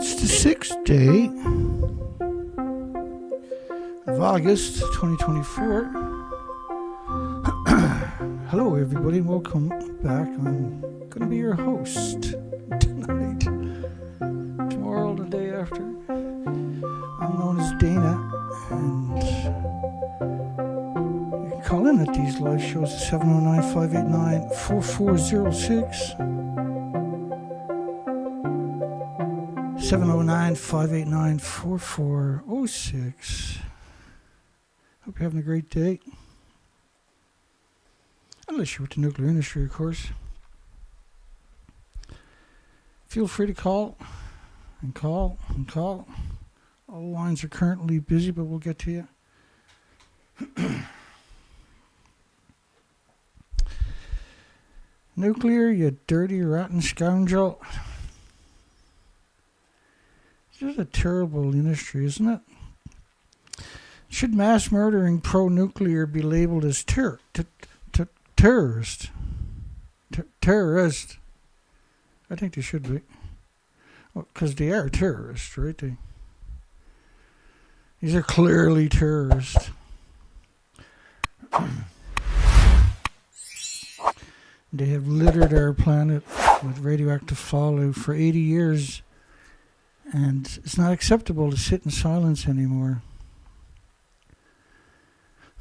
It's the 6th day of August 2024. Hello everybody, welcome back. I'm going to be your host tonight, tomorrow, the day after. I'm known as Dana, and you can call in at these live shows at 709-589-4406. 709-589-4406. Hope you're having a great day. Unless you're with the nuclear industry, of course. Feel free to call and call and call. All lines are currently busy, but we'll get to you. Nuclear, you dirty, rotten scoundrel. This is a terrible industry, isn't it? Should mass murdering pro-nuclear be labeled as terrorist? Terrorist? I think they should be. Because they are terrorists, right? These are clearly terrorists. They have littered our planet with radioactive fallout for 80 years. And it's not acceptable to sit in silence anymore.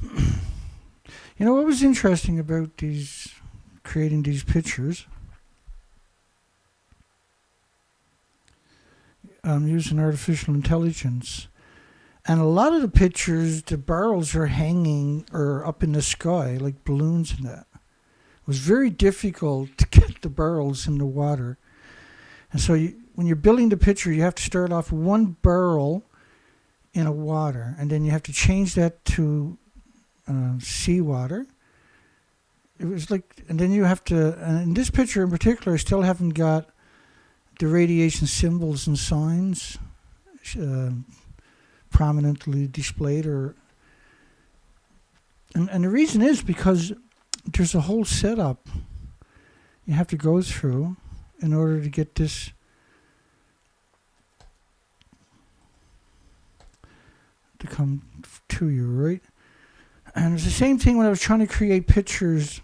You know what was interesting about creating these pictures? Using artificial intelligence. And a lot of the pictures, the barrels are hanging or up in the sky like balloons and that. It was very difficult to get the barrels in the water. And so when you're building the picture, you have to start off with one barrel in a water, and then you have to change that to seawater. It was like, and then you have to, and in this picture in particular, I still haven't got the radiation symbols and signs prominently displayed, and the reason is because there's a whole setup you have to go through in order to get this to come to you, right? And it's the same thing when I was trying to create pictures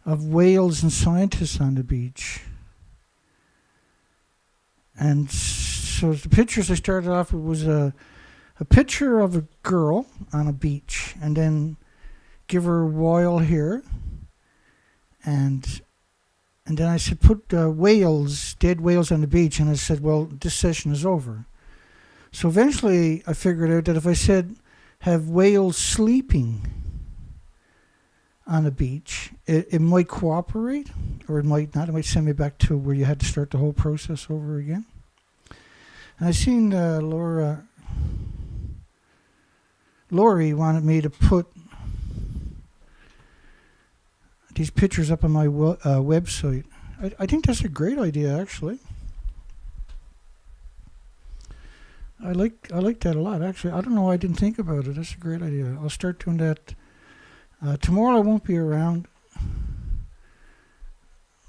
of whales and scientists on the beach. And so the pictures I started off with was a picture of a girl on a beach, and then give her whale here, and then I said, put whales, dead whales on the beach. And I said, well, this session is over. So eventually I figured out that if I said, have whales sleeping on the beach, it might cooperate, or it might not. It might send me back to where you had to start the whole process over again. And I seen Lori wanted me to put these pictures up on my website. I think that's a great idea, actually. I like that a lot, actually. I don't know why I didn't think about it. That's a great idea. I'll start doing that. Tomorrow I won't be around,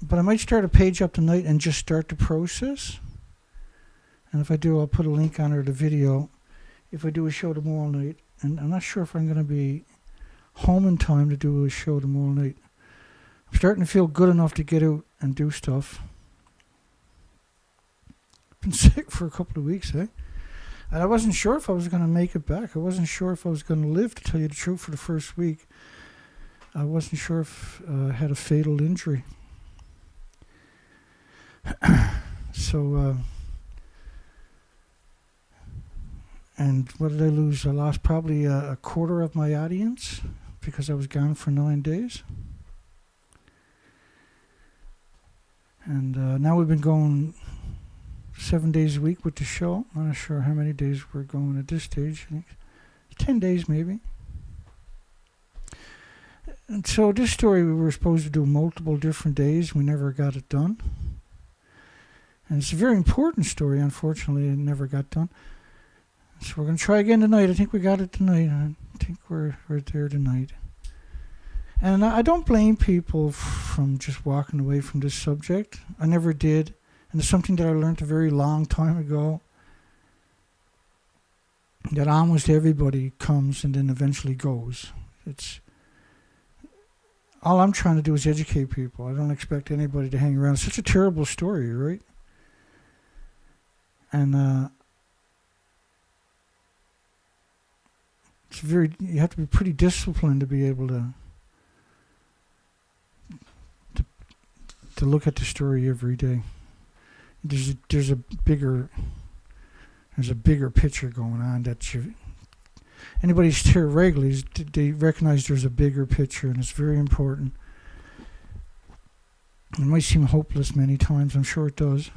but I might start a page up tonight and just start the process. And if I do, I'll put a link on the video if I do a show tomorrow night. And I'm not sure if I'm going to be home in time to do a show tomorrow night. I'm starting to feel good enough to get out and do stuff. Been sick for a couple of weeks, eh? And I wasn't sure if I was going to make it back. I wasn't sure if I was going to live, to tell you the truth, for the first week. I wasn't sure if I had a fatal injury. So, and what did I lose? I lost probably a quarter of my audience because I was gone for 9 days. And now we've been going 7 days a week with the show. I'm not sure how many days we're going at this stage. I think 10 days maybe. And so this story we were supposed to do multiple different days. We never got it done. And it's a very important story. Unfortunately, it never got done. So we're going to try again tonight. I think we got it tonight. I think we're there tonight. And I don't blame people from just walking away from this subject. I never did, And it's something that I learned a very long time ago, that almost everybody comes and then eventually goes. It's all I'm trying to do is educate people. I don't expect anybody to hang around. It's such a terrible story, right? And it's you have to be pretty disciplined to be able to look at the story every day. There's a bigger picture going on that anybody's here regularly, they recognize there's a bigger picture, and it's very important. It might seem hopeless many times, I'm sure it does.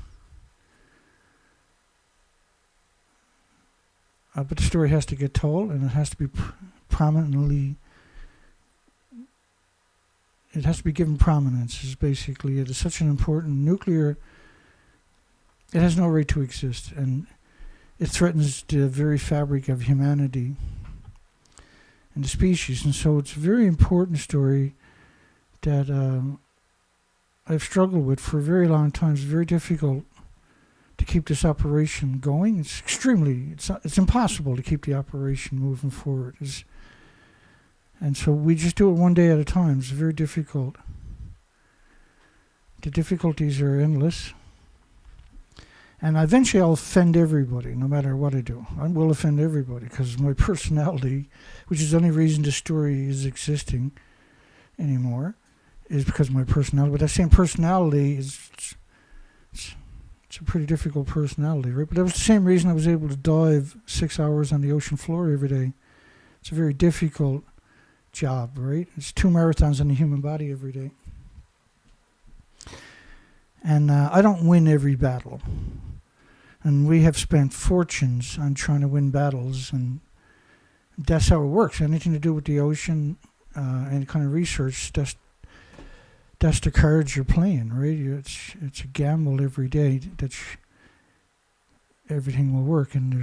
But the story has to get told, and it has to be prominently. It has to be given prominence. Is basically it is such an important nuclear. It has no right to exist, and it threatens the very fabric of humanity and the species. And so it's a very important story that I've struggled with for a very long time. It's very difficult to keep this operation going. It's impossible to keep the operation moving forward. And so we just do it one day at a time. It's very difficult. The difficulties are endless. And eventually I'll offend everybody, no matter what I do. I will offend everybody, because my personality, which is the only reason the story is existing anymore, is because of my personality. But that same personality it's a pretty difficult personality, right? But that was the same reason I was able to dive 6 hours on the ocean floor every day. It's a very difficult job, right? It's 2 marathons in the human body every day. And I don't win every battle. And we have spent fortunes on trying to win battles, and that's how it works. Anything to do with the ocean, any kind of research, that's the cards you're playing, right? It's a gamble every day that everything will work. And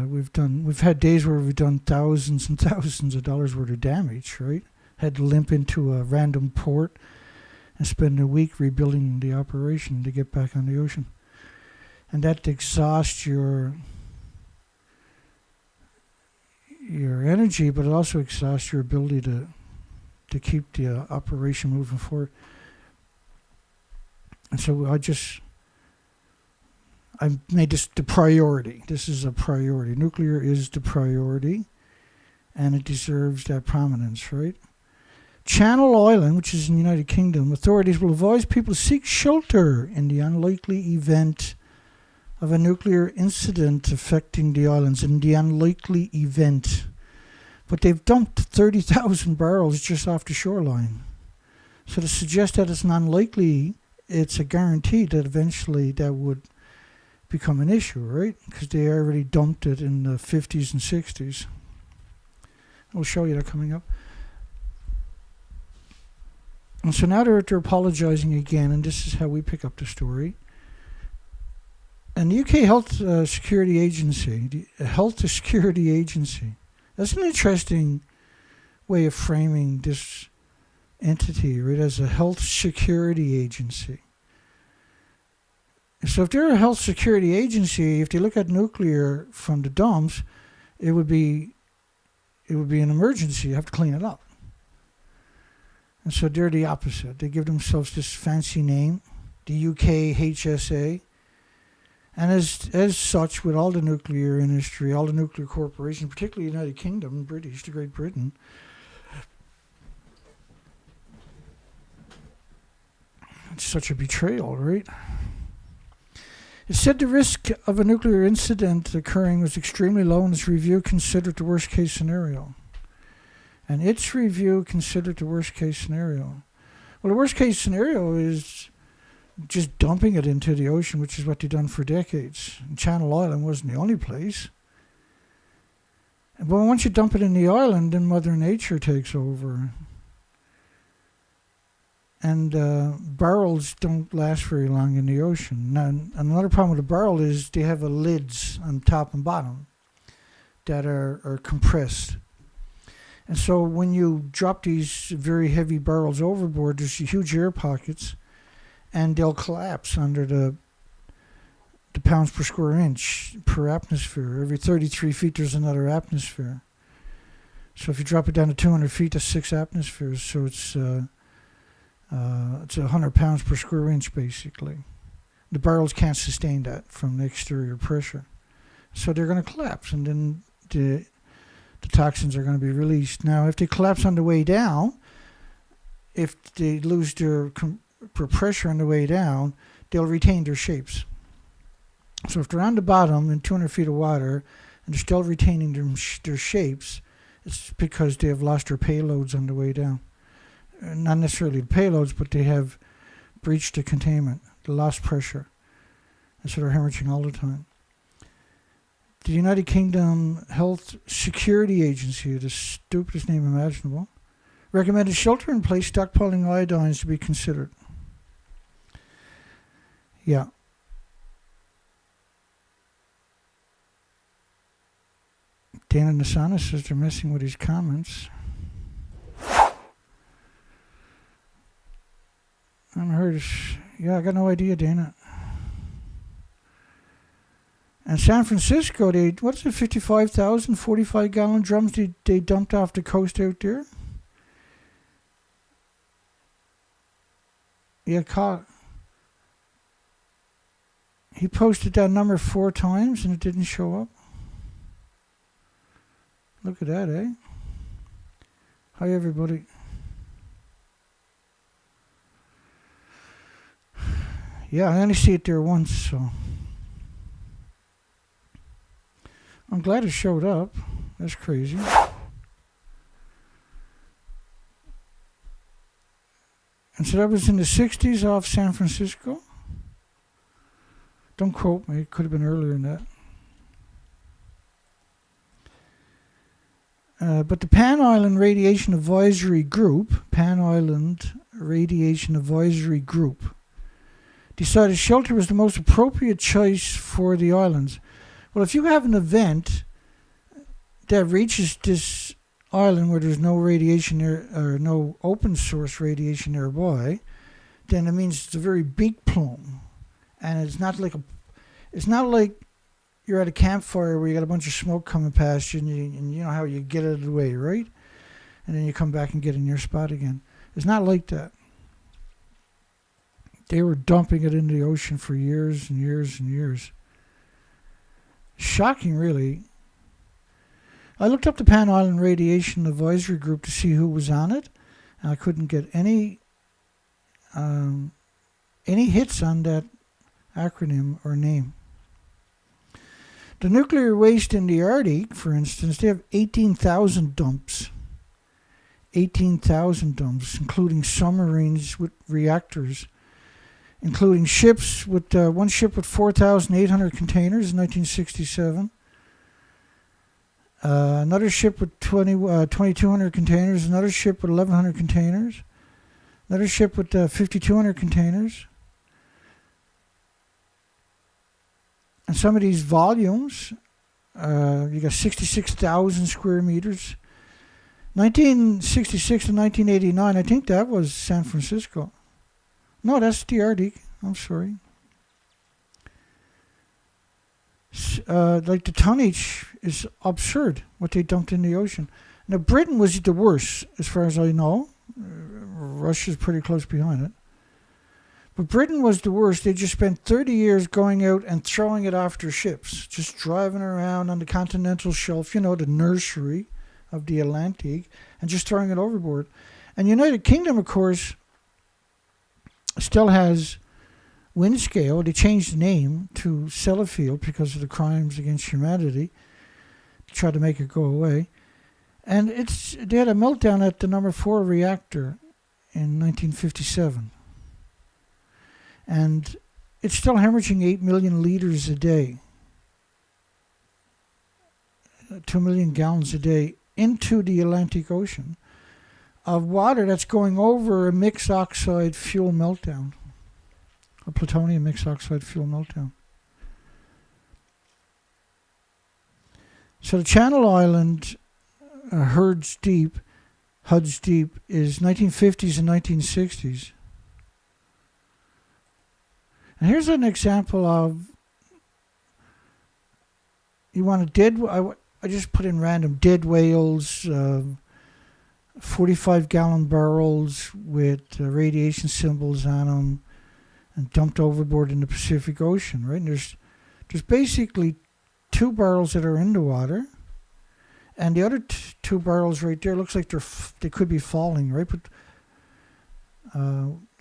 we've had days where we've done thousands and thousands of dollars worth of damage, right? Had to limp into a random port and spend a week rebuilding the operation to get back on the ocean. And that exhausts your energy, but it also exhausts your ability to keep the operation moving forward. And so I made this the priority. This is a priority. Nuclear is the priority, and it deserves that prominence, right? Channel Island, which is in the United Kingdom, authorities will advise people to seek shelter in the unlikely event of a nuclear incident affecting the islands. In the unlikely event. But they've dumped 30,000 barrels just off the shoreline. So to suggest that it's an unlikely, it's a guarantee that eventually that would become an issue, right? Because they already dumped it in the 50s and 60s. I'll show you that coming up. And so now they're Apologizing again, and this is how we pick up the story. And the UK Health Security Agency, that's an interesting way of framing this entity, right, as a health security agency. So if they're a health security agency, if they look at nuclear from the dumps, it would be an emergency. You have to clean it up. And so they're the opposite. They give themselves this fancy name, the UK HSA. And as such, with all the nuclear industry, all the nuclear corporations, particularly the United Kingdom, the Great Britain, it's such a betrayal, right? It said the risk of a nuclear incident occurring was extremely low, and its review considered the worst case scenario. Well, the worst case scenario is just dumping it into the ocean, which is what they've done for decades. And Channel Island wasn't the only place. But once you dump it in the island, then Mother Nature takes over. And barrels don't last very long in the ocean. Now, another problem with a barrel is they have lids on top and bottom that are compressed. And so when you drop these very heavy barrels overboard, there's huge air pockets, and they'll collapse under the the pounds per square inch per atmosphere. Every 33 feet there's another atmosphere. So if you drop it down to 200 feet, that's 6 atmospheres. So it's 100 pounds per square inch, basically. The barrels can't sustain that from the exterior pressure. So they're going to collapse, and then the toxins are going to be released. Now, if they collapse on the way down, if they lose their pressure on the way down, they'll retain their shapes. So if they're on the bottom in 200 feet of water and they're still retaining their shapes, it's because they have lost their payloads on the way down. Not necessarily the payloads, but they have breached the containment, the lost pressure. And so they're hemorrhaging all the time. The United Kingdom Health Security Agency, the stupidest name imaginable, recommended shelter-in-place stockpiling iodines to be considered. Yeah. Dana Nasana says they're messing with his comments. I haven't heard. Yeah, I got no idea, Dana. And San Francisco, what is it, 55,000 45-gallon drums they dumped off the coast out there? Yeah, he posted that number 4 times and it didn't show up. Look at that, eh? Hi, everybody. Yeah, I only see it there once, so I'm glad it showed up. That's crazy. And so that was in the 60s off San Francisco. Don't quote me. It could have been earlier than that. But the Pan Island Radiation Advisory Group, decided shelter was the most appropriate choice for the islands. Well, if you have an event that reaches this island where there's no radiation there, or no open source radiation nearby, then it means it's a very big plume, and it's not like you're at a campfire where you got a bunch of smoke coming past you, and you know how you get out of the way, right? And then you come back and get in your spot again. It's not like that. They were dumping it into the ocean for years and years and years. Shocking, really. I looked up the Pan Island Radiation Advisory Group to see who was on it, and I couldn't get any hits on that acronym or name. The nuclear waste in the Arctic, for instance, they have 18,000 dumps. 18,000 dumps, including submarines with reactors, including ships with one ship with 4,800 containers in 1967. Another ship with 2,200 containers. Another ship with 1,100 containers. Another ship with 5,200 containers. And some of these volumes, you got 66,000 square meters. 1966 to 1989, I think that was San Francisco. No, that's the Arctic. I'm sorry. Like the tonnage is absurd, what they dumped in the ocean. Now, Britain was the worst, as far as I know. Russia's pretty close behind it. But Britain was the worst. They just spent 30 years going out and throwing it after ships, just driving around on the continental shelf, you know, the nursery of the Atlantic, and just throwing it overboard. And United Kingdom, of course, still has Windscale. They changed the name to Sellafield because of the crimes against humanity. They tried to make it go away. And they had a meltdown at the number 4 reactor in 1957. And it's still hemorrhaging 8 million liters a day, 2 million gallons a day into the Atlantic Ocean of water that's going over a mixed oxide fuel meltdown, a plutonium mixed oxide fuel meltdown. So the Channel Island Hud's Deep is 1950s and 1960s. And here's an example of you want a dead. I just put in random dead whales, 45-gallon barrels with radiation symbols on them, and dumped overboard in the Pacific Ocean. Right, and there's basically 2 barrels that are in the water, and the other 2 barrels right there looks like they could be falling. Right, but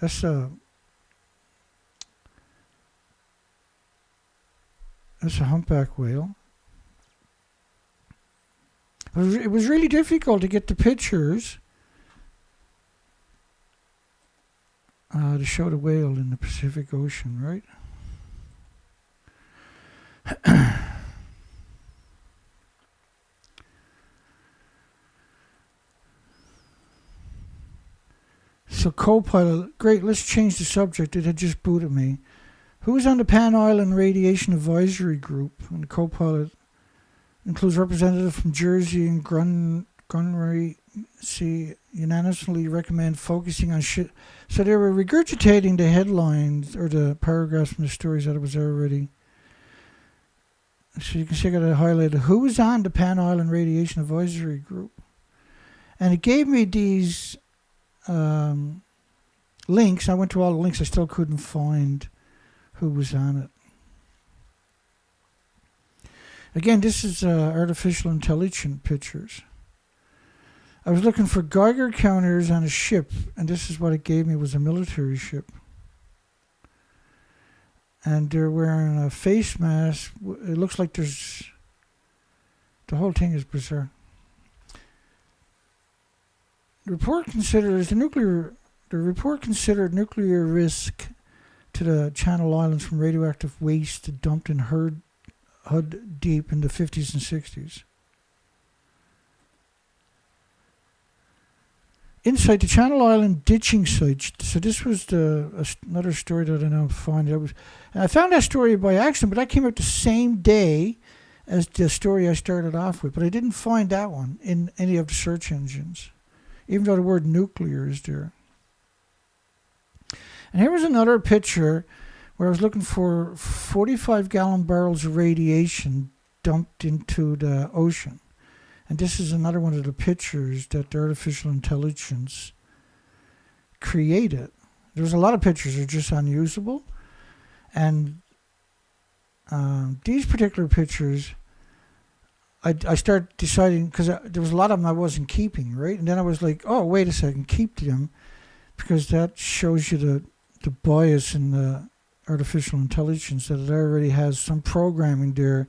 that's a humpback whale. It was really difficult to get the pictures to show the whale in the Pacific Ocean, right? So co-pilot, great, let's change the subject. It had just booted me. Who's on the Pan Island Radiation Advisory Group? And the co-pilot includes representatives from Jersey and Gunnery. Unanimously recommend focusing on shit. So they were regurgitating the headlines or the paragraphs from the stories that it was already. So you can see I got to highlight who's on the Pan Island Radiation Advisory Group. And it gave me these links. I went to all the links. I still couldn't find who was on it. Again, this is artificial intelligence pictures. I was looking for Geiger counters on a ship, and this is what it gave me, was a military ship. And they're wearing a face mask. It looks like there's... The whole thing is bizarre. The report considered nuclear risk to the Channel Islands from radioactive waste dumped in Hud Deep in the 50s and 60s. Inside the Channel Island ditching site. So this was another story that I now find. And I found that story by accident, but that came out the same day as the story I started off with. But I didn't find that one in any of the search engines, even though the word nuclear is there. And here was another picture where I was looking for 45-gallon barrels of radiation dumped into the ocean. And this is another one of the pictures that the artificial intelligence created. There was a lot of pictures that are just unusable. And these particular pictures, I started deciding, because there was a lot of them I wasn't keeping, right? And then I was like, oh, wait a second, keep them, because that shows you the bias in the artificial intelligence, that it already has some programming there.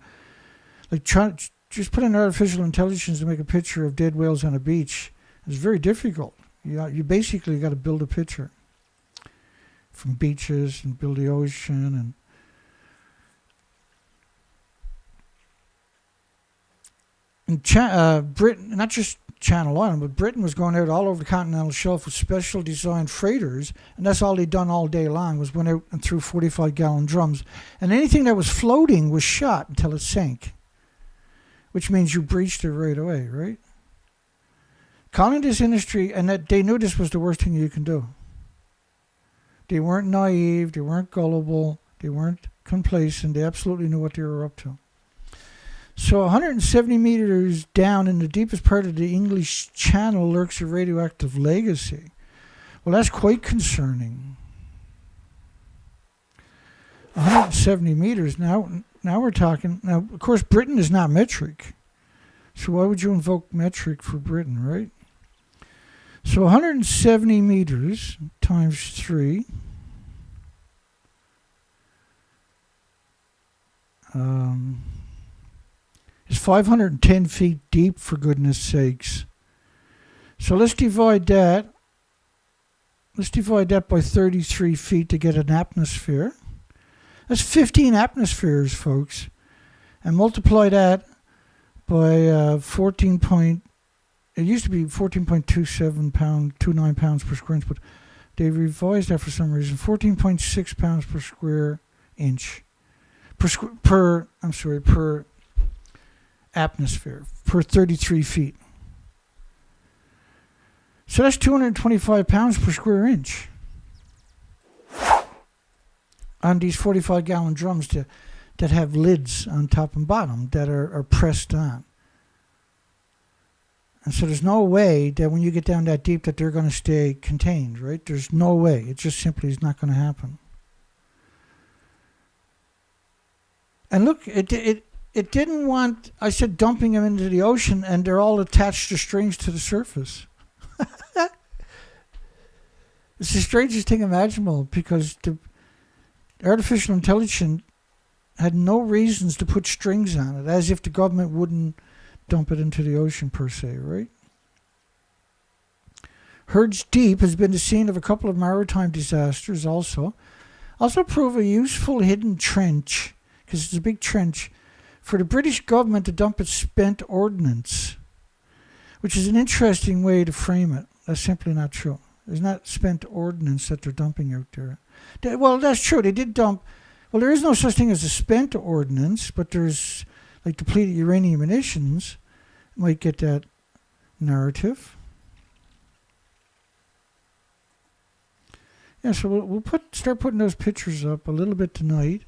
Like, just put in artificial intelligence to make a picture of dead whales on a beach. It's very difficult. You basically got to build a picture from beaches and build the ocean. And Britain, not just Channel Island, but Britain was going out all over the continental shelf with special designed freighters, and that's all they'd done all day long, was went out and threw 45-gallon drums. And anything that was floating was shot until it sank, which means you breached it right away, right? Calling this industry, and that they knew this was the worst thing you can do. They weren't naive, they weren't gullible, they weren't complacent, they absolutely knew what they were up to. So 170 meters down in the deepest part of the English Channel lurks a radioactive legacy. Well, that's quite concerning. 170 meters. Now we're talking. Now, of course, Britain is not metric. So why would you invoke metric for Britain, right? So 170 meters times 3. Is 510 feet deep, for goodness sakes. So let's divide that. Let's divide that by 33 feet to get an atmosphere. That's 15 atmospheres, folks. And multiply that by 14 point... It used to be 14.29 pounds per square inch, but they revised that for some reason. 14.6 pounds per square inch. Per atmosphere, per 33 feet. So that's 225 pounds per square inch on these 45-gallon drums. that have lids on top and bottom that are pressed on. And so there's no way that when you get down that deep that they're going to stay contained, right? There's no way. It just simply is not going to happen. And look, it didn't want, I said dumping them into the ocean, and they're all attached to strings to the surface. It's the strangest thing imaginable, because the artificial intelligence had no reasons to put strings on it, as if the government wouldn't dump it into the ocean per se, right? Herds Deep has been the scene of a couple of maritime disasters also. Also prove a useful hidden trench, because it's a big trench, for the British government to dump its spent ordnance, which is an interesting way to frame it. That's simply not true. There's not spent ordnance that they're dumping out there. Well, that's true. They did dump. Well, there is no such thing as a spent ordnance, but there's like depleted uranium munitions. Might get that narrative. Yeah, so we'll start putting those pictures up a little bit tonight,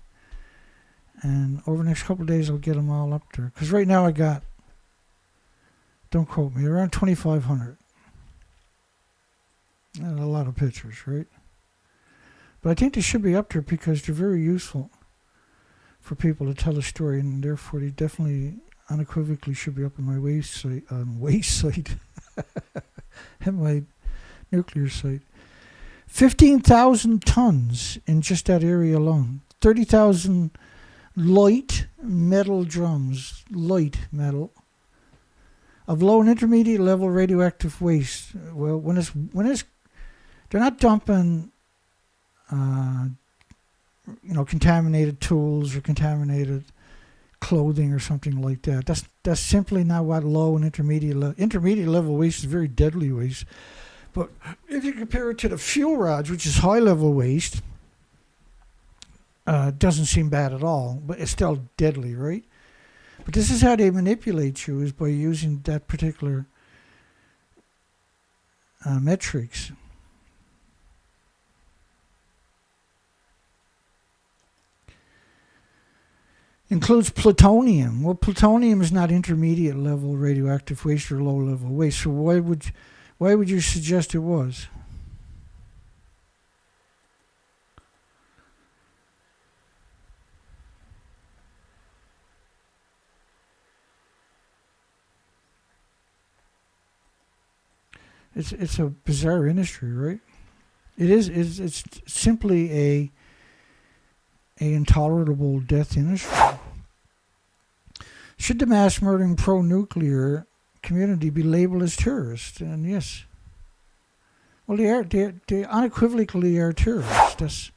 and over the next couple of days I'll get them all up there. Because right now I got, don't quote me, around 2,500. That's a lot of pictures, right? But I think they should be up there because they're very useful for people to tell a story, and therefore they definitely unequivocally should be up on my waste site, and my nuclear site. 15,000 tons in just that area alone. 30,000 light metal drums, light metal, of low and intermediate level radioactive waste. Well, when it's they're not dumping, contaminated tools or contaminated clothing or something like that. That's simply not what low and intermediate level waste is. Very deadly waste. But if you compare it to the fuel rods, which is high level waste, doesn't seem bad at all, but it's still deadly, right? But this is how they manipulate you, is by using that particular metrics. Includes plutonium. Well, plutonium is not intermediate level radioactive waste or low level waste. So why would you suggest it was? It's a bizarre industry, right? It is. It's simply a intolerable death industry. Should the mass murdering pro-nuclear community be labeled as terrorists? And yes. Well, they unequivocally are terrorists.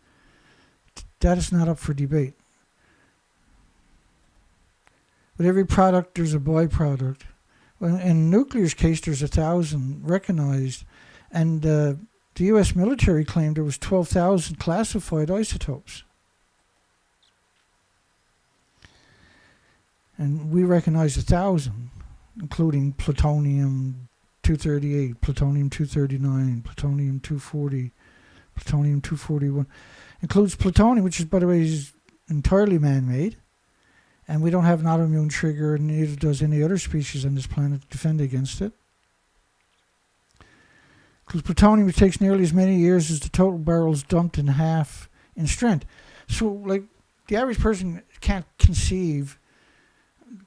That is not up for debate. With every product, there's a byproduct. Well, in nuclear's case, there's 1,000 recognized, and the U.S. military claimed there was 12,000 classified isotopes. And we recognize 1,000, including plutonium-238, plutonium-239, plutonium-240, plutonium-241. Includes plutonium, which is, by the way, is entirely man-made. And we don't have an autoimmune trigger, and neither does any other species on this planet to defend against it. Includes plutonium, which takes nearly as many years as the total barrels dumped in half in strength. So, like, the average person can't conceive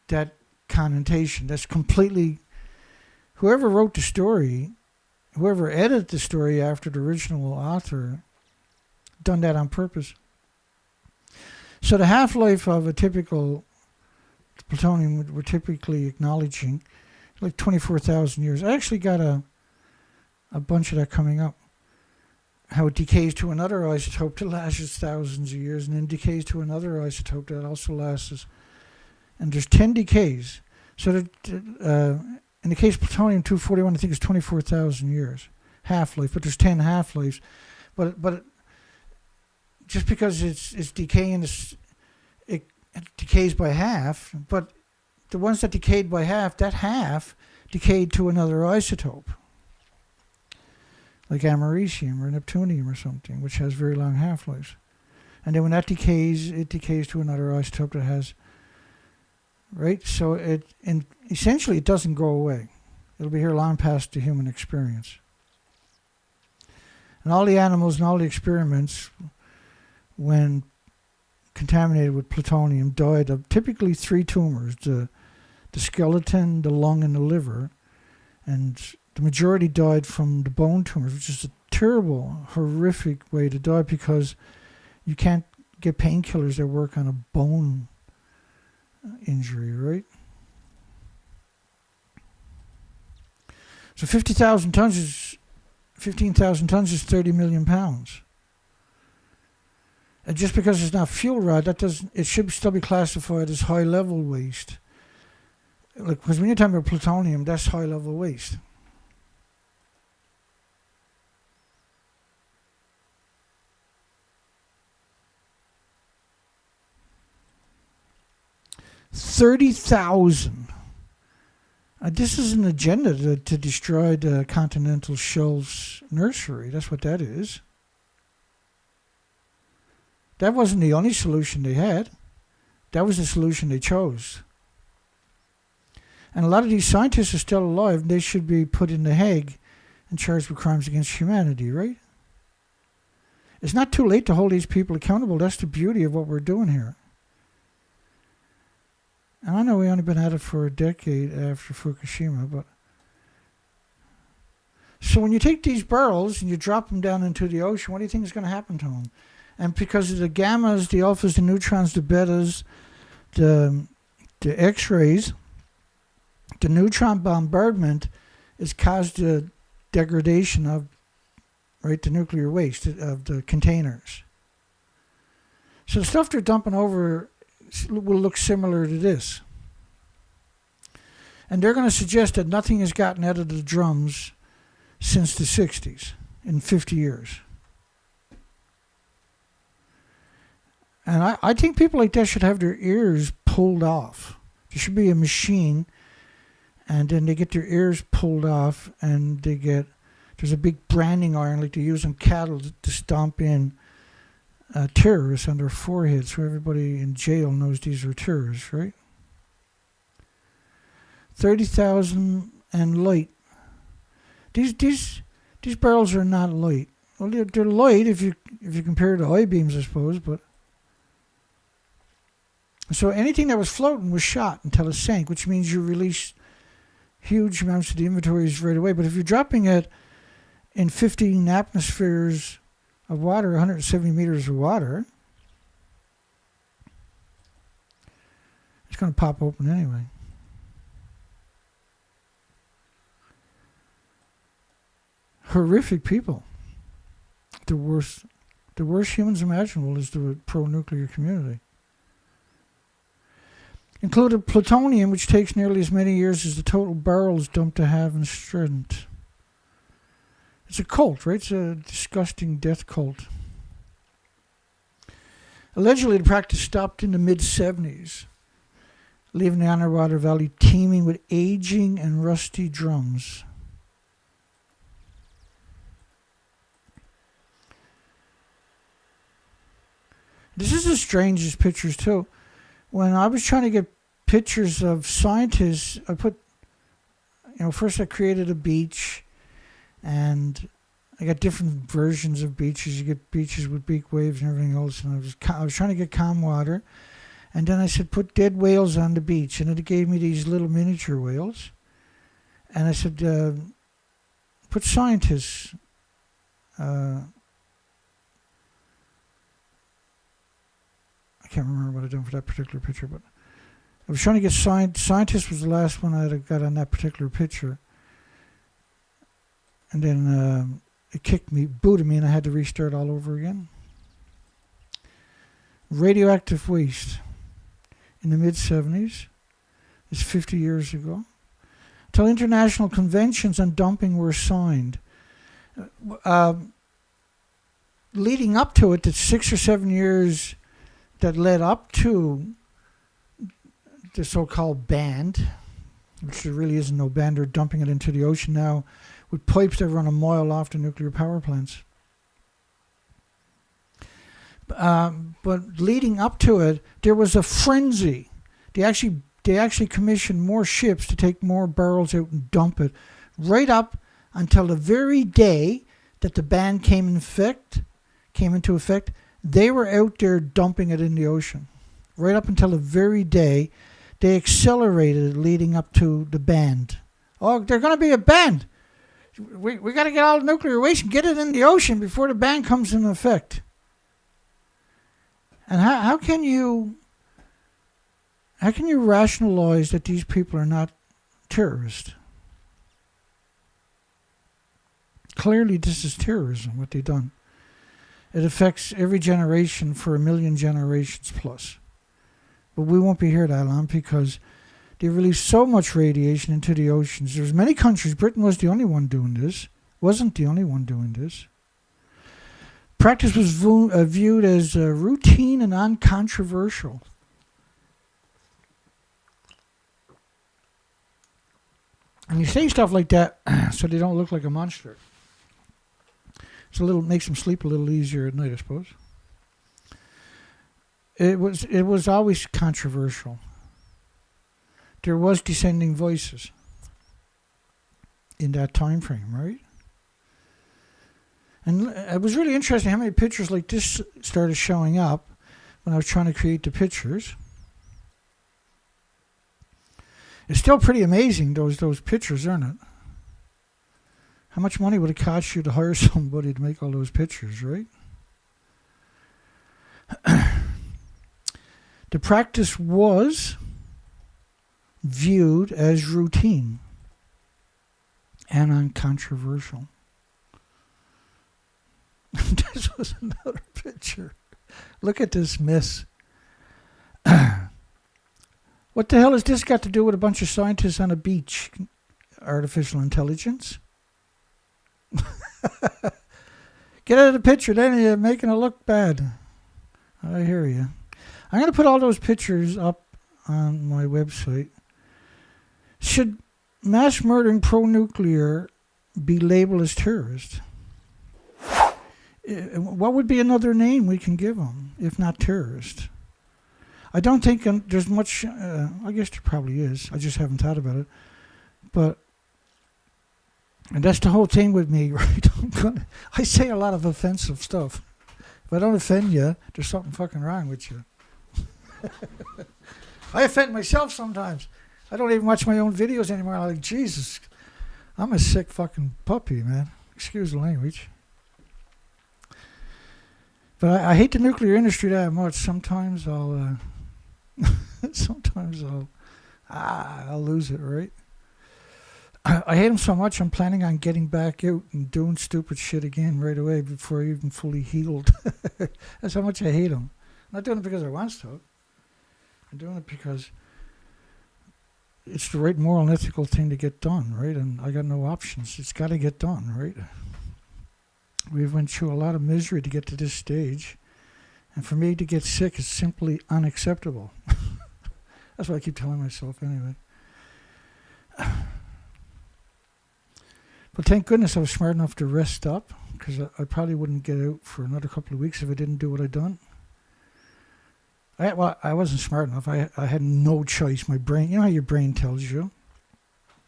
that connotation. That's completely, whoever wrote the story, whoever edited the story after the original author, done that on purpose. So the half-life of a typical plutonium we're typically acknowledging, like 24,000 years. I actually got a bunch of that coming up. How it decays to another isotope that lasts thousands of years, and then decays to another isotope that also lasts. And there's 10 decays. So that, in the case of plutonium-241, I think it's 24,000 years half-life, but there's 10 half-lives. But just because it's decaying, it decays by half. But the ones that decayed by half, that half decayed to another isotope, like americium or neptunium or something, which has very long half-lives. And then when that decays, it decays to another isotope that has, right? So essentially it doesn't go away. It'll be here long past the human experience. And all the animals and all the experiments, when contaminated with plutonium, died of typically 3 tumors: the skeleton, the lung, and the liver. And the majority died from the bone tumors, which is a terrible, horrific way to die, because you can't get painkillers that work on a bone injury, right? So 15,000 tons is 30 million pounds. And just because it's not fuel rod, it should still be classified as high level waste. Like, because when you're talking about plutonium, that's high level waste. $30,000. This is an agenda to destroy the continental shelf's nursery. That's what that is. That wasn't the only solution they had. That was the solution they chose. And a lot of these scientists are still alive, and they should be put in the Hague and charged with crimes against humanity, right? It's not too late to hold these people accountable. That's the beauty of what we're doing here. And I know we've only been at it for a decade after Fukushima, but... So when you take these barrels and you drop them down into the ocean, what do you think is going to happen to them? And because of the gammas, the alphas, the neutrons, the betas, the X-rays, the neutron bombardment has caused the degradation of, right, the nuclear waste of the containers. So the stuff they're dumping over will look similar to this. And they're going to suggest that nothing has gotten out of the drums since the 60s, in 50 years. And I think people like that should have their ears pulled off. There should be a machine, and then they get their ears pulled off, and there's a big branding iron like they use on cattle to stomp in terrorists on their foreheads, so everybody in jail knows these are terrorists, right? 30,000 and light. These barrels are not light. Well, they're light if you compare to I-beams, I suppose, but so anything that was floating was shot until it sank, which means you release huge amounts of the inventories right away. But if you're dropping it in 15 atmospheres of water, 170 meters of water, it's going to pop open anyway. Horrific people. The worst humans imaginable is the pro-nuclear community. Included plutonium, which takes nearly as many years as the total barrels dumped to have in strength. It's a cult, right? It's a disgusting death cult. Allegedly, the practice stopped in the mid-70s, leaving the underwater valley teeming with aging and rusty drums. This is the strangest pictures, too. When I was trying to get pictures of scientists, I put, first I created a beach, and I got different versions of beaches. You get beaches with beak waves and everything else, and I was trying to get calm water. And then I said, put dead whales on the beach, and it gave me these little miniature whales. And I said, put scientists. I can't remember what I done for that particular picture, but I was trying to get scientist was the last one I got on that particular picture. And then it booted me, and I had to restart all over again. Radioactive waste in the mid-70s. It's 50 years ago. Until international conventions on dumping were signed. Leading up to it, the 6 or 7 years that led up to the so-called ban, which there really isn't no ban, they're dumping it into the ocean now with pipes that run a mile off the nuclear power plants. But leading up to it, there was a frenzy. They actually commissioned more ships to take more barrels out and dump it, right up until the very day that the ban came into effect. They were out there dumping it in the ocean, right up until the very day. They accelerated it leading up to the ban. Oh, there's going to be a ban. We got to get all the nuclear waste and get it in the ocean before the ban comes into effect. And how can you rationalize that these people are not terrorists? Clearly, this is terrorism, what they've done. It affects every generation for 1 million generations plus. But we won't be here that long because they release so much radiation into the oceans. There's many countries. Britain was the only one doing this. Wasn't the only one doing this. Practice was viewed as routine and uncontroversial. And you say stuff like that so they don't look like a monster. Makes them sleep a little easier at night, I suppose. It was always controversial. There was dissenting voices in that time frame, right? And it was really interesting how many pictures like this started showing up when I was trying to create the pictures. It's still pretty amazing, those pictures, aren't it? How much money would it cost you to hire somebody to make all those pictures, right? The practice was viewed as routine and uncontroversial. This was another picture. Look at this mess. What the hell has this got to do with a bunch of scientists on a beach? Artificial intelligence? Get out of the picture, then you're making it look bad. I hear you. I'm going to put all those pictures up on my website. Should mass murdering pro-nuclear be labeled as terrorist? What would be another name we can give them, if not terrorist? I don't think there's much, I guess there probably is. I just haven't thought about it. And that's the whole thing with me, right? I say a lot of offensive stuff. If I don't offend you, there's something fucking wrong with you. I offend myself sometimes. I don't even watch my own videos anymore. I'm like, Jesus, I'm a sick fucking puppy, man. Excuse the language. But I hate the nuclear industry that much. Sometimes I'll lose it, right? I hate them so much, I'm planning on getting back out and doing stupid shit again right away before I even fully healed. That's how much I hate them. I'm not doing it because I want to. I'm doing it because it's the right moral and ethical thing to get done, right? And I got no options. It's got to get done, right? We've went through a lot of misery to get to this stage. And for me to get sick is simply unacceptable. That's what I keep telling myself anyway. But thank goodness I was smart enough to rest up, because I probably wouldn't get out for another couple of weeks if I didn't do what I'd done. I wasn't smart enough. I had no choice. My brain, you know how your brain tells you?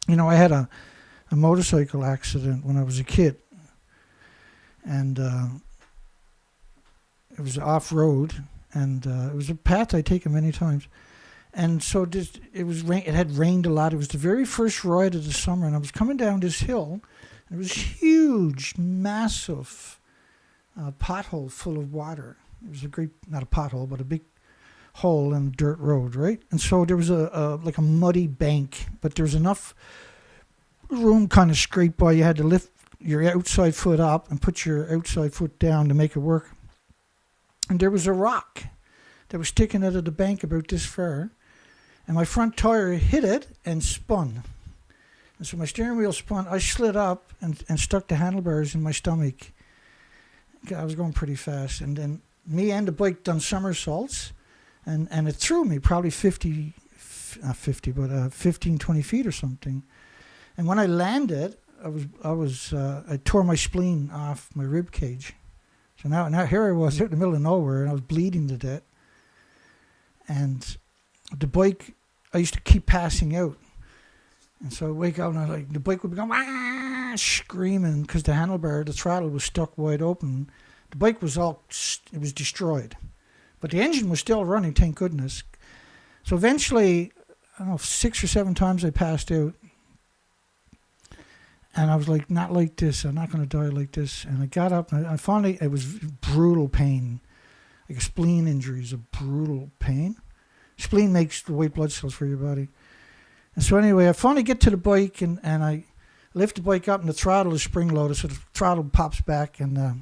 You know, I had a motorcycle accident when I was a kid. And it was off-road, and it was a path I'd taken many times. And so it had rained a lot. It was the very first ride of the summer, and I was coming down this hill, and it was huge, massive pothole full of water. It was a great, not a pothole, but a big hole in the dirt road, right? And so there was like a muddy bank, but there was enough room kind of scraped by. You had to lift your outside foot up and put your outside foot down to make it work. And there was a rock that was sticking out of the bank about this far, and my front tire hit it and spun. And so my steering wheel spun. I slid up and stuck the handlebars in my stomach. I was going pretty fast, and then me and the bike done somersaults, and it threw me probably 15, 20 feet or something. And when I landed, I tore my spleen off my rib cage. So now here I was out in the middle of nowhere, and I was bleeding to death. And the bike, I used to keep passing out. And so I'd wake up and the bike would be going, screaming, because the handlebar, the throttle was stuck wide open. The bike was it was destroyed. But the engine was still running, thank goodness. So eventually, I don't know, 6 or 7 times I passed out. And I was like, not like this. I'm not going to die like this. And I got up, and I finally, it was brutal pain. Like a spleen injury is a brutal pain. Spleen makes the white blood cells for your body. And so anyway, I finally get to the bike, and I lift the bike up, and the throttle is spring-loaded, so the throttle pops back, and I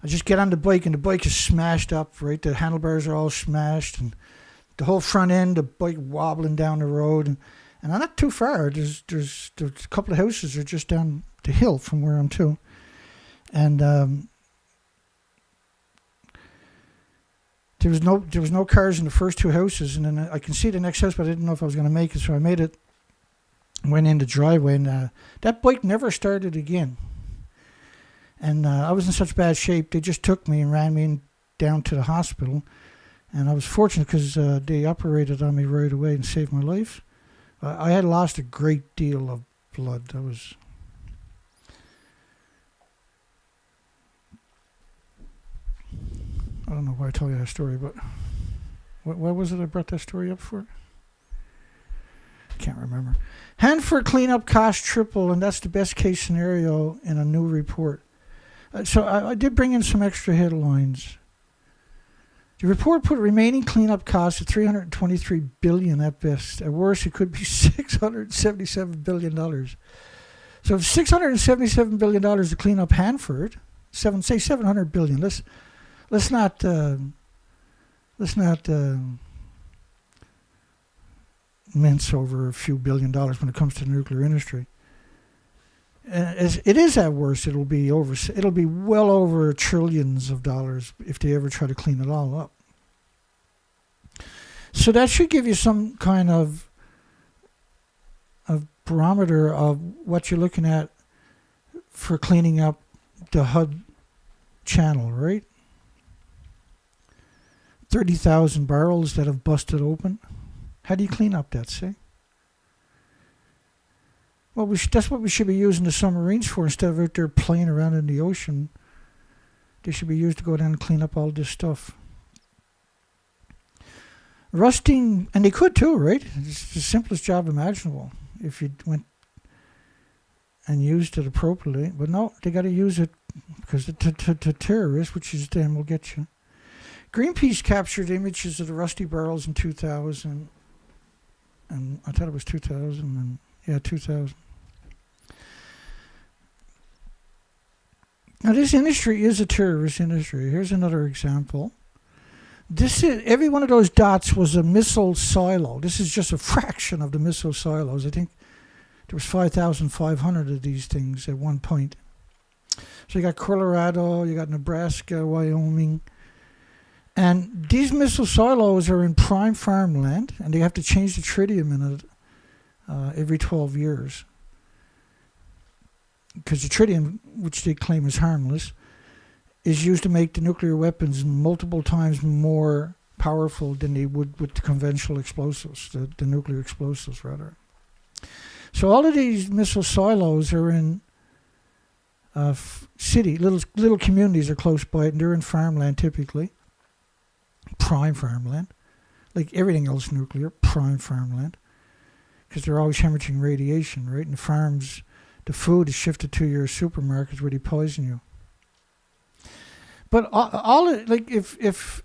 just get on the bike, and the bike is smashed up, right? The handlebars are all smashed, and the whole front end, the bike wobbling down the road. And I'm not too far. There's a couple of houses are just down the hill from where I'm to. And there was no cars in the first 2 houses, and then I can see the next house, but I didn't know if I was going to make it, so I made it. Went in the driveway, and that bike never started again. And I was in such bad shape, they just took me and ran me down to the hospital. And I was fortunate because they operated on me right away and saved my life. I had lost a great deal of blood. I don't know why I tell you that story, but what was it I brought that story up for? I can't remember. Hanford cleanup cost triple, and that's the best case scenario in a new report. So I did bring in some extra headlines. The report put remaining cleanup costs at $323 billion at best. At worst, it could be $677 billion. So if $677 billion to clean up Hanford, say $700 billion. Let's not mince over a few $1 billion when it comes to the nuclear industry. As it is at worst, it'll be well over trillions of dollars if they ever try to clean it all up. So that should give you some kind of barometer of what you're looking at for cleaning up the HUD channel, right? 30,000 barrels that have busted open. How do you clean up that, say? Well, that's what we should be using the submarines for instead of out there playing around in the ocean. They should be used to go down and clean up all this stuff. Rusting, and they could too, right? It's the simplest job imaginable if you went and used it appropriately. But no, they got to use it because the terrorists, which is them, will get you. Greenpeace captured images of the rusty barrels in 2000, and I thought it was 2000, and yeah, 2000. Now, this industry is a terrorist industry. Here's another example. Every one of those dots was a missile silo. This is just a fraction of the missile silos. I think there was 5,500 of these things at one point. So you got Colorado, you got Nebraska, Wyoming. And these missile silos are in prime farmland, and they have to change the tritium in it every 12 years. Because the tritium, which they claim is harmless, is used to make the nuclear weapons multiple times more powerful than they would with the conventional explosives, the nuclear explosives, rather. So all of these missile silos are in little communities are close by it, and they're in farmland typically. Prime farmland. Like everything else nuclear, prime farmland. Because they're always hemorrhaging radiation, right? And the farms, the food is shifted to your supermarkets where they poison you. But if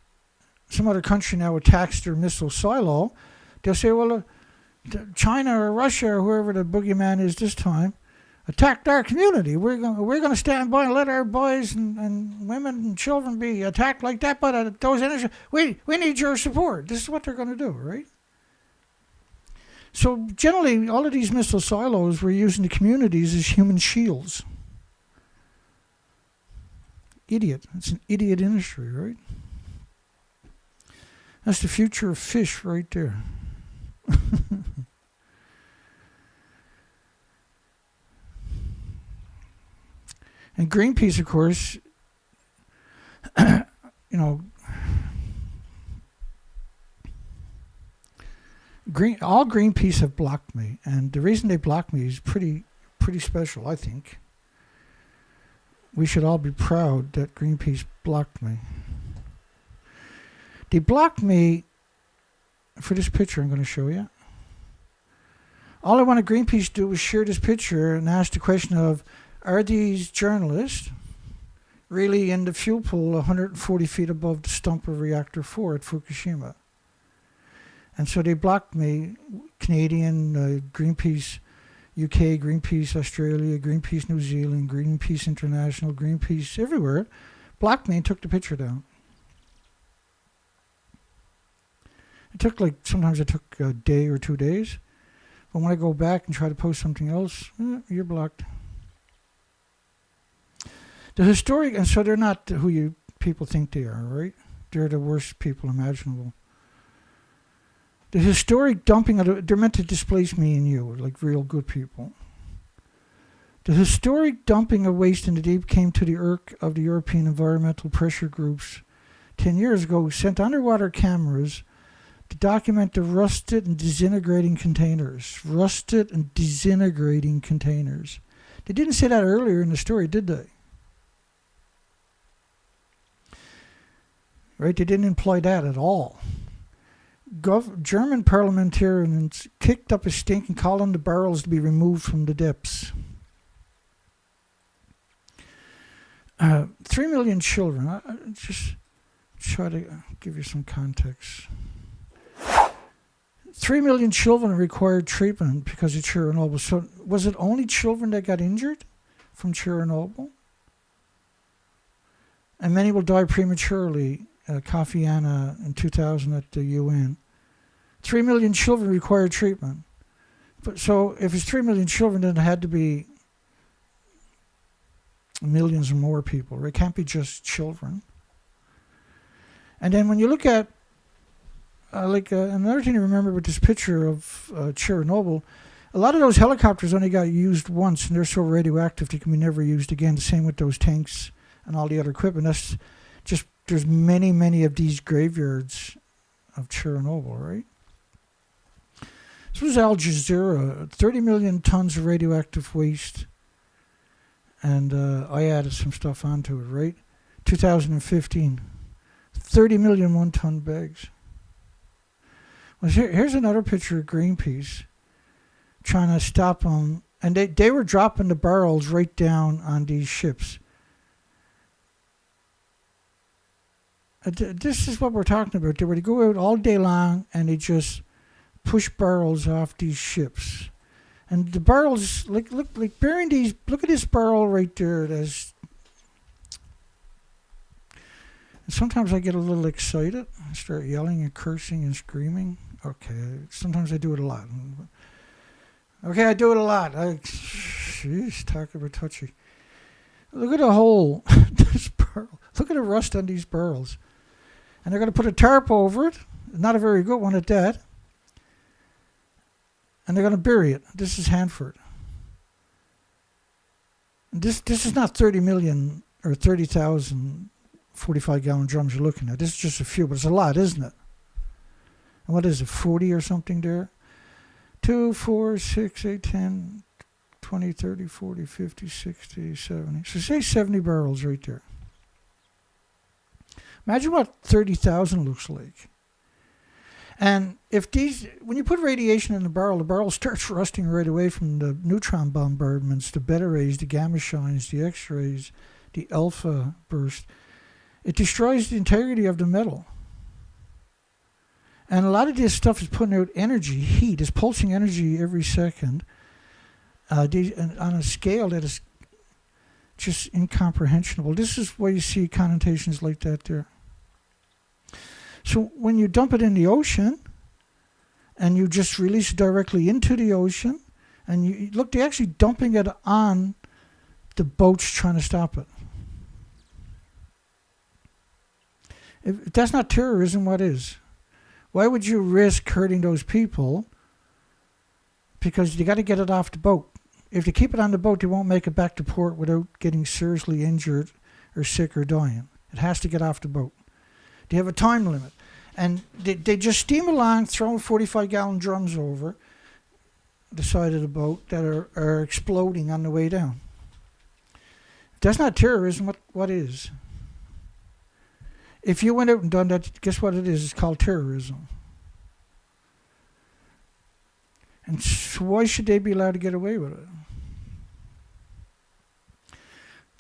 some other country now attacks their missile silo, they'll say, well, China or Russia or whoever the boogeyman is this time attacked our community. We're going to stand by and let our boys and women and children be attacked like that. But those energies, we need your support. This is what they're going to do, right? So generally, all of these missile silos were using the communities as human shields. Idiot. It's an idiot industry, right? That's the future of fish right there. And Greenpeace, of course, you know, all Greenpeace have blocked me, and the reason they blocked me is pretty special, I think. We should all be proud that Greenpeace blocked me. They blocked me for this picture I'm going to show you. All I wanted Greenpeace to do was share this picture and ask the question of, are these journalists really in the fuel pool 140 feet above the stump of Reactor 4 at Fukushima? And so they blocked me. Canadian, Greenpeace UK, Greenpeace Australia, Greenpeace New Zealand, Greenpeace International, Greenpeace everywhere, blocked me and took the picture down. Sometimes it took a day or 2 days. But when I go back and try to post something else, you're blocked. The historic, and so they're not who you people think they are, right? They're the worst people imaginable. The historic dumping they're meant to displace me and you, like real good people. The historic dumping of waste in the deep came to the irk of the European environmental pressure groups 10 years ago, who sent underwater cameras to document the rusted and disintegrating containers. Rusted and disintegrating containers. They didn't say that earlier in the story, did they? Right? They didn't imply that at all. German parliamentarians kicked up a stink and called on the barrels to be removed from the depths. 3 million children. I just try to give you some context. 3 million children required treatment because of Chernobyl. So was it only children that got injured from Chernobyl? And many will die prematurely. Kofi Annan in 2000 at the UN. 3 million children required treatment. So if it's 3 million children, then it had to be millions or more people. Right? It can't be just children. And then when you look at another thing to remember with this picture of Chernobyl, a lot of those helicopters only got used once, and they're so radioactive they can be never used again. The same with those tanks and all the other equipment. That's just, there's many of these graveyards of Chernobyl, right? This was Al Jazeera, 30 million tons of radioactive waste, and I added some stuff onto it, right? 2015, 30 million one-ton bags. Well, here's another picture of Greenpeace trying to stop them, and they were dropping the barrels right down on these ships. This is what we're talking about. They would go out all day long and they just push barrels off these ships. And the barrels, like burying these, look at this barrel right there. And sometimes I get a little excited. I start yelling and cursing and screaming. Okay, sometimes I do it a lot. Okay, I do it a lot. Jeez, talk about touchy. Look at the hole. This barrel. Look at the rust on these barrels. And they're going to put a tarp over it. Not a very good one at that. And they're going to bury it. This is Hanford. And this is not 30 million or 30,000 45-gallon drums you're looking at. This is just a few, but it's a lot, isn't it? And what is it, 40 or something there? 2, 4, 6, 8, 10, 20, 30, 40, 50, 60, 70. So say 70 barrels right there. Imagine what 30,000 looks like. And if when you put radiation in the barrel starts rusting right away from the neutron bombardments, the beta rays, the gamma shines, the X-rays, the alpha burst. It destroys the integrity of the metal. And a lot of this stuff is putting out energy, heat. It's pulsing energy every second on a scale that is just incomprehensible. This is why you see connotations like that there. So when you dump it in the ocean and you just release it directly into the ocean, and you look, they're actually dumping it on the boats trying to stop it. If that's not terrorism, what is? Why would you risk hurting those people? Because you got to get it off the boat. If you keep it on the boat, they won't make it back to port without getting seriously injured or sick or dying. It has to get off the boat. They have a time limit. And they just steam along, throwing 45-gallon drums over the side of the boat that are exploding on the way down. If that's not terrorism, what is? If you went out and done that, guess what it is? It's called terrorism. And so why should they be allowed to get away with it?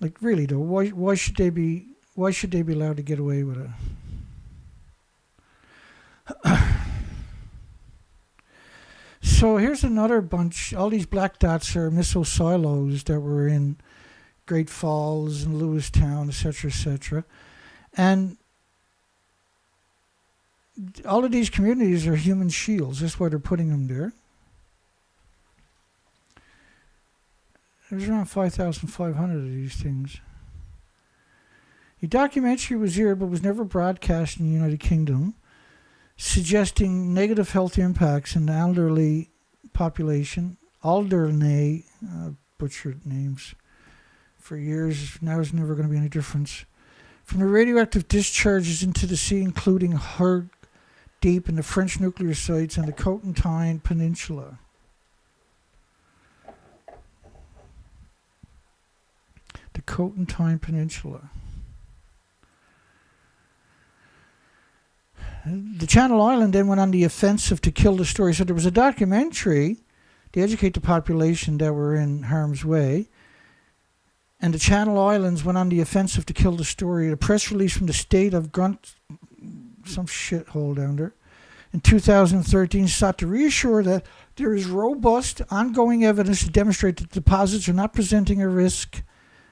Like, really though, why should they be allowed to get away with it? So here's another bunch. All these black dots are missile silos that were in Great Falls and Lewistown, etc., etc. And all of these communities are human shields. That's why they're putting them there. There's around 5,500 of these things. A documentary was aired but was never broadcast in the United Kingdom, suggesting negative health impacts in the elderly population. Alderney, butchered names for years. Now it's never going to be any difference. From the radioactive discharges into the sea, including Hurg Deep in the French nuclear sites and the Cotentin Peninsula. The Cotentin Peninsula. The Channel Island then went on the offensive to kill the story. So there was a documentary to educate the population that were in harm's way. And the Channel Islands went on the offensive to kill the story. A press release from the state of Grunt, some shithole down there, in 2013 sought to reassure that there is robust, ongoing evidence to demonstrate that deposits are not presenting a risk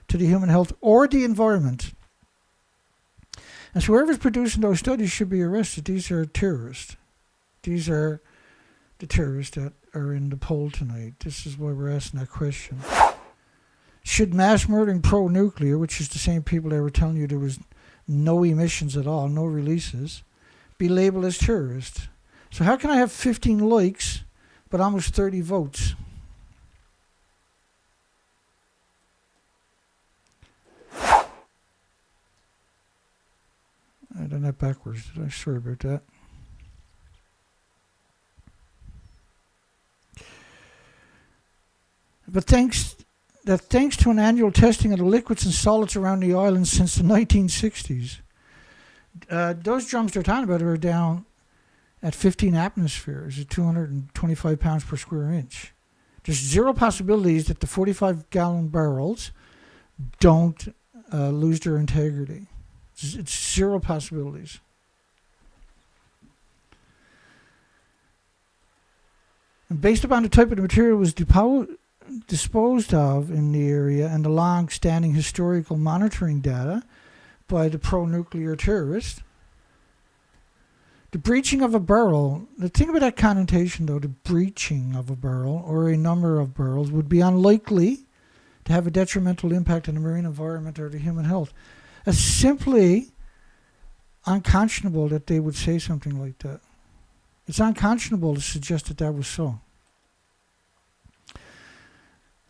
to the human health or the environment. And so whoever's producing those studies should be arrested. These are terrorists. These are the terrorists that are in the poll tonight. This is why we're asking that question. Should mass murdering pro-nuclear, which is the same people that were telling you there was no emissions at all, no releases, be labeled as terrorists? So how can I have 15 likes but almost 30 votes? I done that backwards. Did I? Sorry about that. But thanks to an annual testing of the liquids and solids around the island since the 1960s, those drums they're talking about are down at 15 atmospheres, at 225 pounds per square inch. There's zero possibilities that the 45-gallon barrels don't lose their integrity. It's zero possibilities. And based upon the type of the material was disposed of in the area and the long-standing historical monitoring data by the pro-nuclear terrorists, the breaching of a barrel, the thing about that connotation though, the breaching of a barrel or a number of barrels would be unlikely to have a detrimental impact on the marine environment or the human health. It's simply unconscionable that they would say something like that. It's unconscionable to suggest that that was so.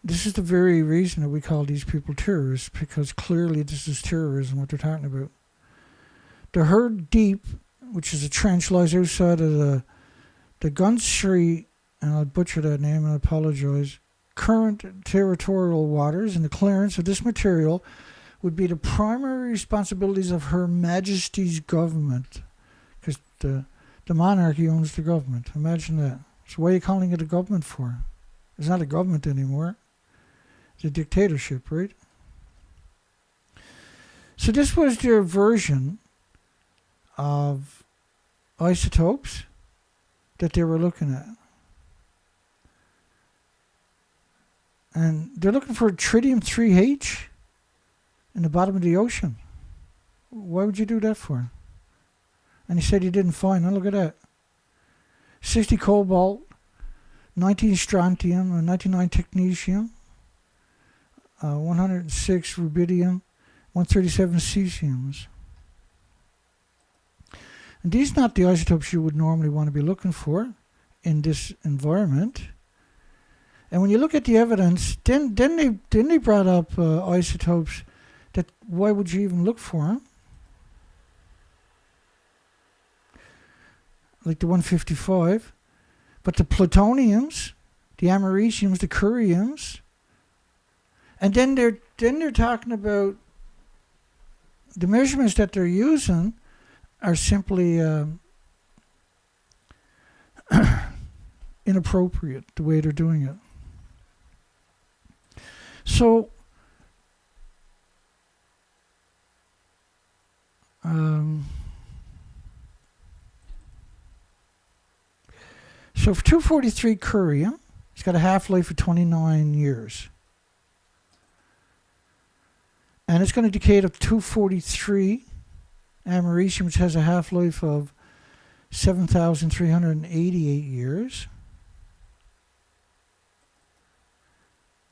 This is the very reason that we call these people terrorists, because clearly this is terrorism, what they're talking about. The Hurg Deep, which is a trench, lies outside of the Gun Street, and I'll butcher that name and I apologize, current territorial waters, and the clearance of this material would be the primary responsibilities of Her Majesty's government, because the monarchy owns the government. Imagine that. So what are you calling it a government for? It's not a government anymore. It's a dictatorship, right? So this was their version of isotopes that they were looking at. And they're looking for tritium-3H in the bottom of the ocean. Why would you do that for? And he said he didn't find it. Look at that. 60 cobalt, 19 strontium, 99 technetium, 106 rubidium, 137 cesiums. And these are not the isotopes you would normally want to be looking for in this environment. And when you look at the evidence, then they brought up isotopes that why would you even look for them? like the 155, but the plutoniums, the americiums, the curiums, and then they're talking about the measurements that they're using are simply inappropriate the way they're doing it. So so for 243 curium, it's got a half-life of 29 years. And it's going to decay to 243 americium, which has a half-life of 7,388 years,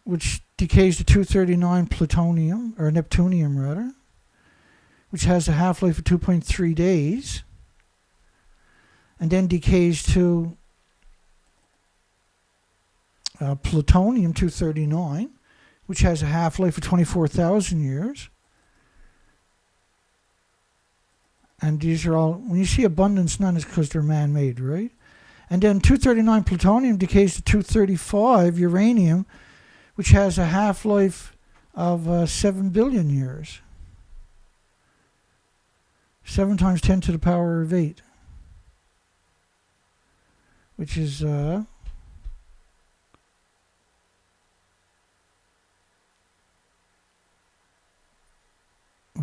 which decays to 239 plutonium, or neptunium rather, which has a half-life of 2.3 days, and then decays to plutonium 239, which has a half-life of 24,000 years. And these are all, when you see abundance none, it's because they're man-made, right? And then 239 plutonium decays to 235 uranium, which has a half-life of 7 billion years. 7 times 10 to the power of 8, which is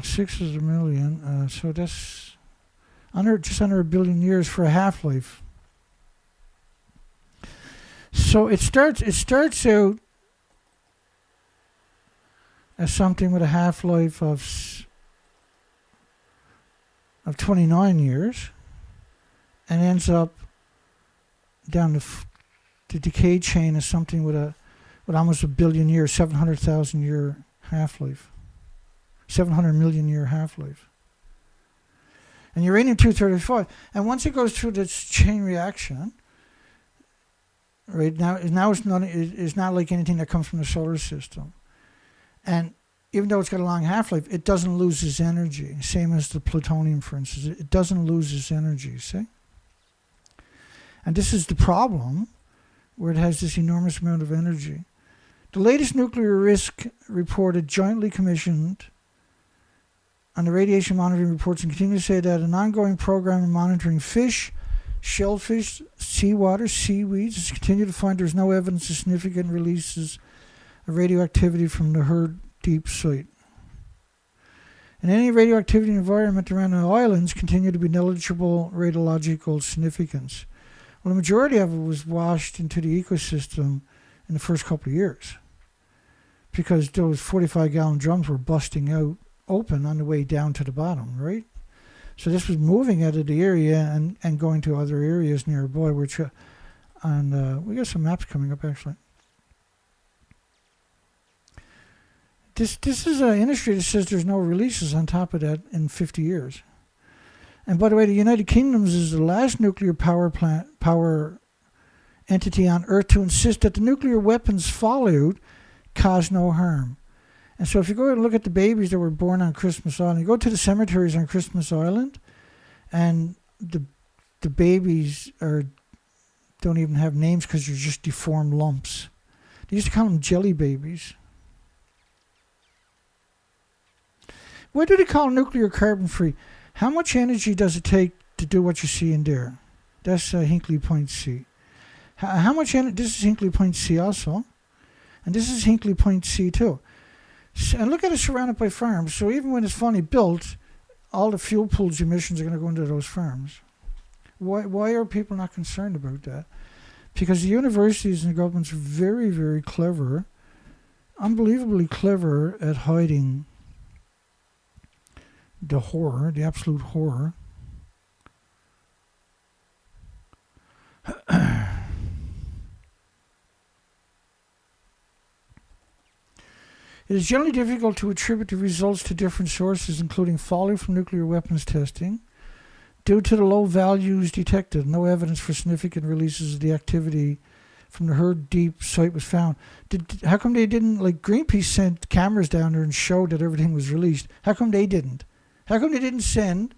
6 is a million, so that's just under a billion years for a half-life. So it starts out as something with a half-life of 29 years, and ends up down the decay chain as something with almost a billion years, 700,000 year half-life. 700 million year half-life. And uranium-235, and once it goes through this chain reaction, right now it's not like anything that comes from the solar system. And even though it's got a long half-life, it doesn't lose its energy. Same as the plutonium, for instance. It doesn't lose its energy, see? And this is the problem, where it has this enormous amount of energy. The latest nuclear risk reported jointly commissioned on the radiation monitoring reports and continue to say that an ongoing program of monitoring fish, shellfish, seawater, seaweeds has continued to find there's no evidence of significant releases of radioactivity from the Herd Deep site. And any radioactivity environment around the islands continue to be negligible radiological significance. Well, the majority of it was washed into the ecosystem in the first couple of years, because those 45-gallon drums were busting out open on the way down to the bottom, right? So this was moving out of the area and going to other areas nearby, which, and we got some maps coming up actually. This is an industry that says there's no releases on top of that in 50 years. And by the way, the United Kingdom is the last nuclear power entity on Earth to insist that the nuclear weapons fallout cause no harm. And so if you go and look at the babies that were born on Christmas Island, you go to the cemeteries on Christmas Island, and the babies don't even have names because they're just deformed lumps. They used to call them jelly babies. Why do they call nuclear carbon-free? How much energy does it take to do what you see in there? That's Hinkley Point C. How much energy? This is Hinkley Point C also, and this is Hinkley Point C too. And look at it surrounded by farms. So even when it's finally built, all the fuel pool's emissions are going to go into those farms. Why are people not concerned about that? Because the universities and the governments are very, very clever, unbelievably clever at hiding the horror, the absolute horror. It is generally difficult to attribute the results to different sources, including fallout from nuclear weapons testing. Due to the low values detected, no evidence for significant releases of the activity from the Herd Deep site was found. How come they didn't, like Greenpeace sent cameras down there and showed that everything was released? How come they didn't? How come they didn't send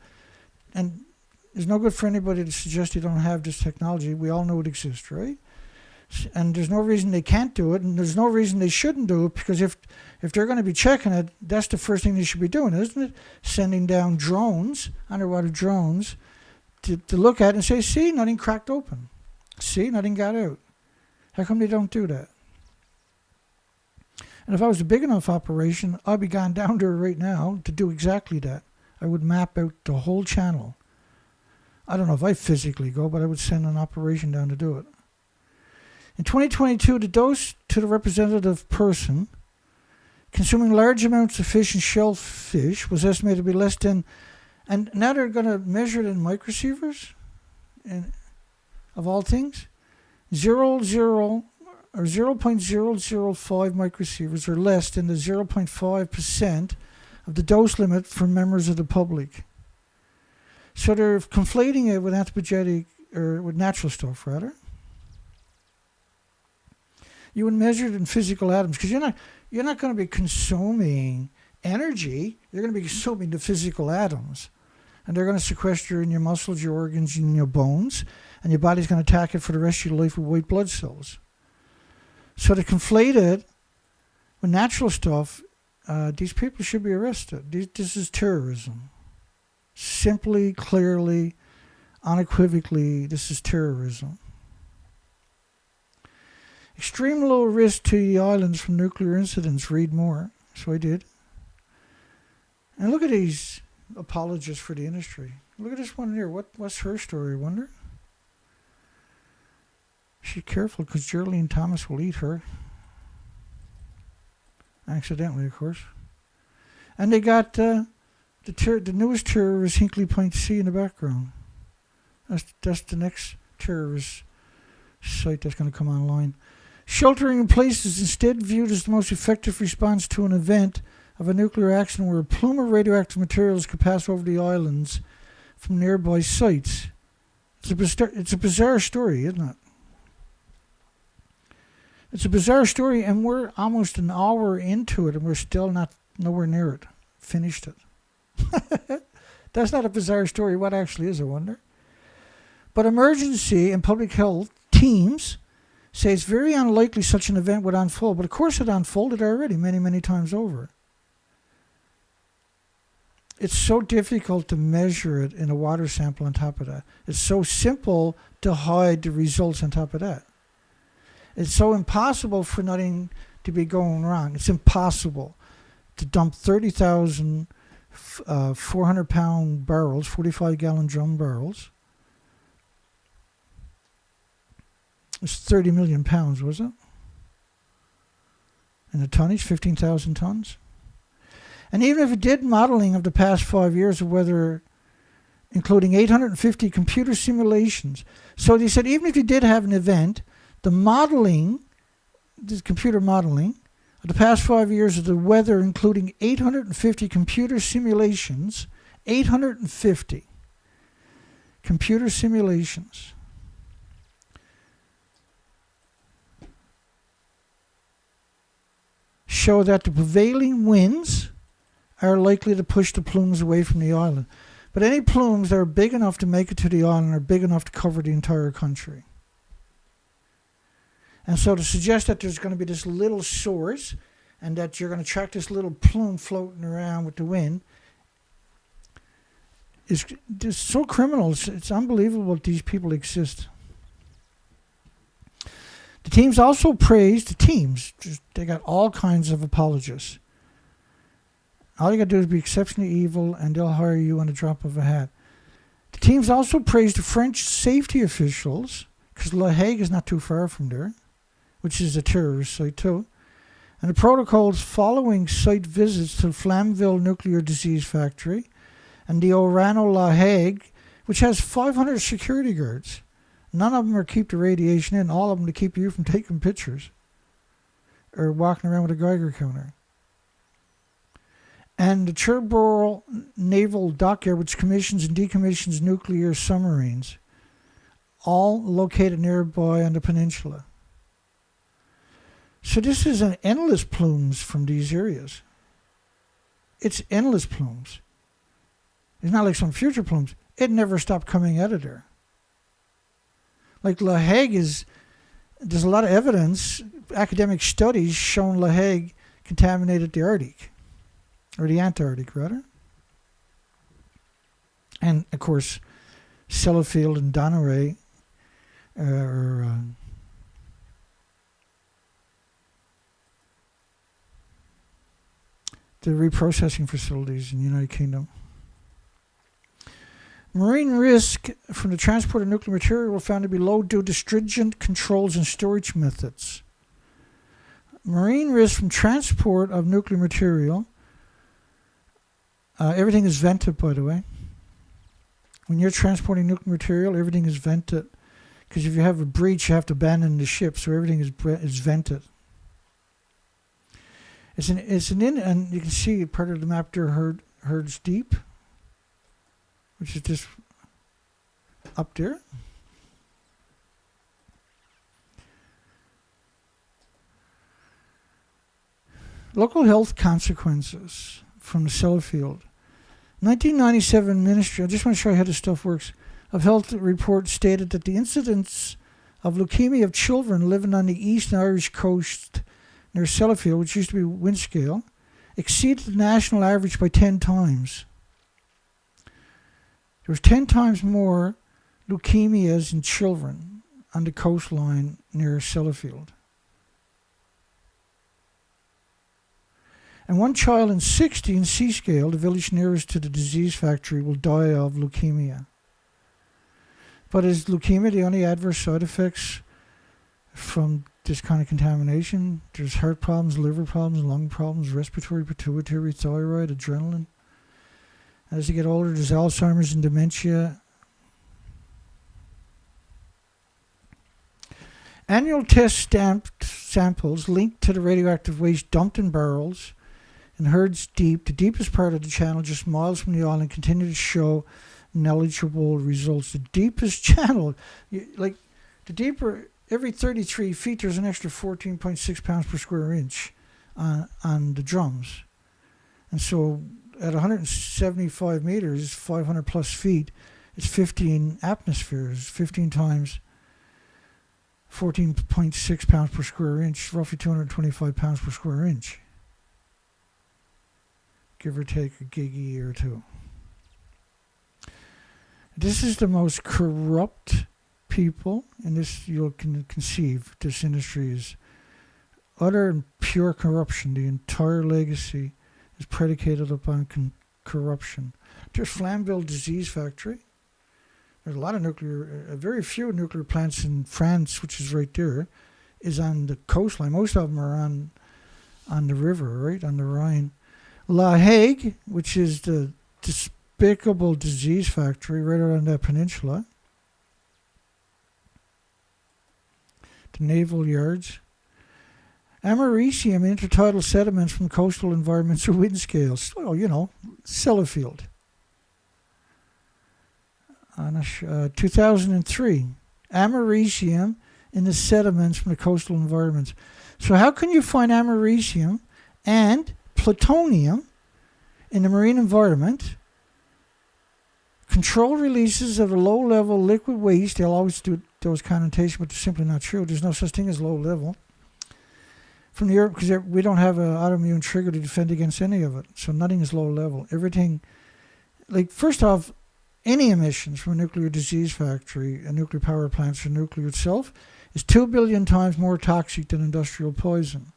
and It's no good for anybody to suggest you don't have this technology. We all know it exists, right? And there's no reason they can't do it, and there's no reason they shouldn't do it, because if they're going to be checking it, that's the first thing they should be doing, isn't it? Sending down drones, underwater drones, to look at it and say, see, nothing cracked open. See, nothing got out. How come they don't do that? And if I was a big enough operation, I'd be gone down there right now to do exactly that. I would map out the whole channel. I don't know if I physically go, but I would send an operation down to do it. In 2022, the dose to the representative person consuming large amounts of fish and shellfish was estimated to be less than, and now they're going to measure it in microsieverts, and of all things, 0.005 microsieverts or less than the 0.5% of the dose limit for members of the public. So they're conflating it with anthropogenic, or with natural stuff, rather. You would measure it in physical atoms, because you're not going to be consuming energy. You're going to be consuming the physical atoms, and they're going to sequester in your muscles, your organs, and your bones, and your body's going to attack it for the rest of your life with white blood cells. So to conflate it with natural stuff, these people should be arrested. This is terrorism. Simply, clearly, unequivocally, this is terrorism. Extreme low risk to the islands from nuclear incidents. Read more. So I did. And look at these apologists for the industry. Look at this one here. What's her story, I wonder? She's careful, because Geraldine Thomas will eat her. Accidentally, of course. And they got the newest terrorist, Hinkley Point C, in the background. That's the next terrorist site that's going to come online. Sheltering in place is instead viewed as the most effective response to an event of a nuclear accident where a plume of radioactive materials could pass over the islands from nearby sites. It's a bizarre story, isn't it? It's a bizarre story, and we're almost an hour into it, and we're still nowhere near it. Finished it. That's not a bizarre story. What actually is, I wonder? But emergency and public health teams say it's very unlikely such an event would unfold. But of course it unfolded already many, many times over. It's so difficult to measure it in a water sample on top of that. It's so simple to hide the results on top of that. It's so impossible for nothing to be going wrong. It's impossible to dump 30,000 400-pound barrels, 45-gallon drum barrels. It's 30 million pounds, was it? And the tonnage, 15,000 tons. And even if it did modeling of the past 5 years of weather, including 850 computer simulations. So they said even if you did have an event, the modeling, this computer modeling, of the past 5 years of the weather, including 850 computer simulations, 850 computer simulations. Show that the prevailing winds are likely to push the plumes away from the island. But any plumes that are big enough to make it to the island are big enough to cover the entire country. And so to suggest that there's going to be this little source and that you're going to track this little plume floating around with the wind is so criminal. It's unbelievable that these people exist. The teams also praised, they got all kinds of apologists. All you got to do is be exceptionally evil and they'll hire you on a drop of a hat. The teams also praised the French safety officials, because La Hague is not too far from there, which is a terrorist site too, and the protocols following site visits to the Flamanville Nuclear Disease Factory and the Orano La Hague, which has 500 security guards. None of them are keep the radiation in, all of them to keep you from taking pictures or walking around with a Geiger counter. And the Cherbourg Naval Dockyard, which commissions and decommissions nuclear submarines, all located nearby on the peninsula. So this is an endless plumes from these areas. It's endless plumes. It's not like some future plumes. it never stopped coming out of there. Like La Hague there's a lot of evidence, academic studies showing La Hague contaminated the Arctic, or the Antarctic rather. And of course, Sellafield and Donneray are the reprocessing facilities in the United Kingdom. Marine risk from the transport of nuclear material were found to be low due to stringent controls and storage methods. Marine risk from transport of nuclear material, everything is vented, by the way. When you're transporting nuclear material, everything is vented. Because if you have a breach, you have to abandon the ship, so everything is vented. And you can see part of the map there, Herds Deep, which is just up there. Local health consequences from the Sellafield. 1997 Ministry, I just want to show you how this stuff works, of Health report stated that the incidence of leukemia of children living on the eastern Irish coast near Sellafield, which used to be Windscale, exceeded the national average by 10 times. There was 10 times more leukemias in children on the coastline near Sellafield. And one child in 60 in Seascale, the village nearest to the disease factory, will die of leukemia. But is leukemia the only adverse side effects from this kind of contamination? There's heart problems, liver problems, lung problems, respiratory, pituitary, thyroid, adrenaline. As you get older, there's Alzheimer's and dementia. Annual test samples linked to the radioactive waste dumped in barrels in Herds Deep, the deepest part of the channel, just miles from the island, continue to show negligible results. The deepest channel, like the deeper, every 33 feet, there's an extra 14.6 pounds per square inch on the drums. And so at 175 meters, 500 plus feet, it's 15 atmospheres, 15 times 14.6 pounds per square inch, roughly 225 pounds per square inch. Give or take a gig a year or two. This is the most corrupt people, and this you can conceive. This industry is utter and pure corruption. The entire legacy is predicated upon corruption. There's Flamanville Disease Factory. There's a lot of very few nuclear plants in France, which is right there, is on the coastline. Most of them are on the river, right, on the Rhine. La Hague, which is the despicable disease factory right around that peninsula. The naval yards. Americium intertidal sediments from coastal environments or wind scales. Well, Sellafield. 2003. Americium in the sediments from the coastal environments. So how can you find americium and plutonium in the marine environment? Control releases of the low-level liquid waste. They'll always do those connotations, but they're simply not true. There's no such thing as low level. From the earth, because we don't have an autoimmune trigger to defend against any of it. So nothing is low level. Everything, first off, any emissions from a nuclear disease factory, a nuclear power plant, or nuclear itself, is 2 billion times more toxic than industrial poison.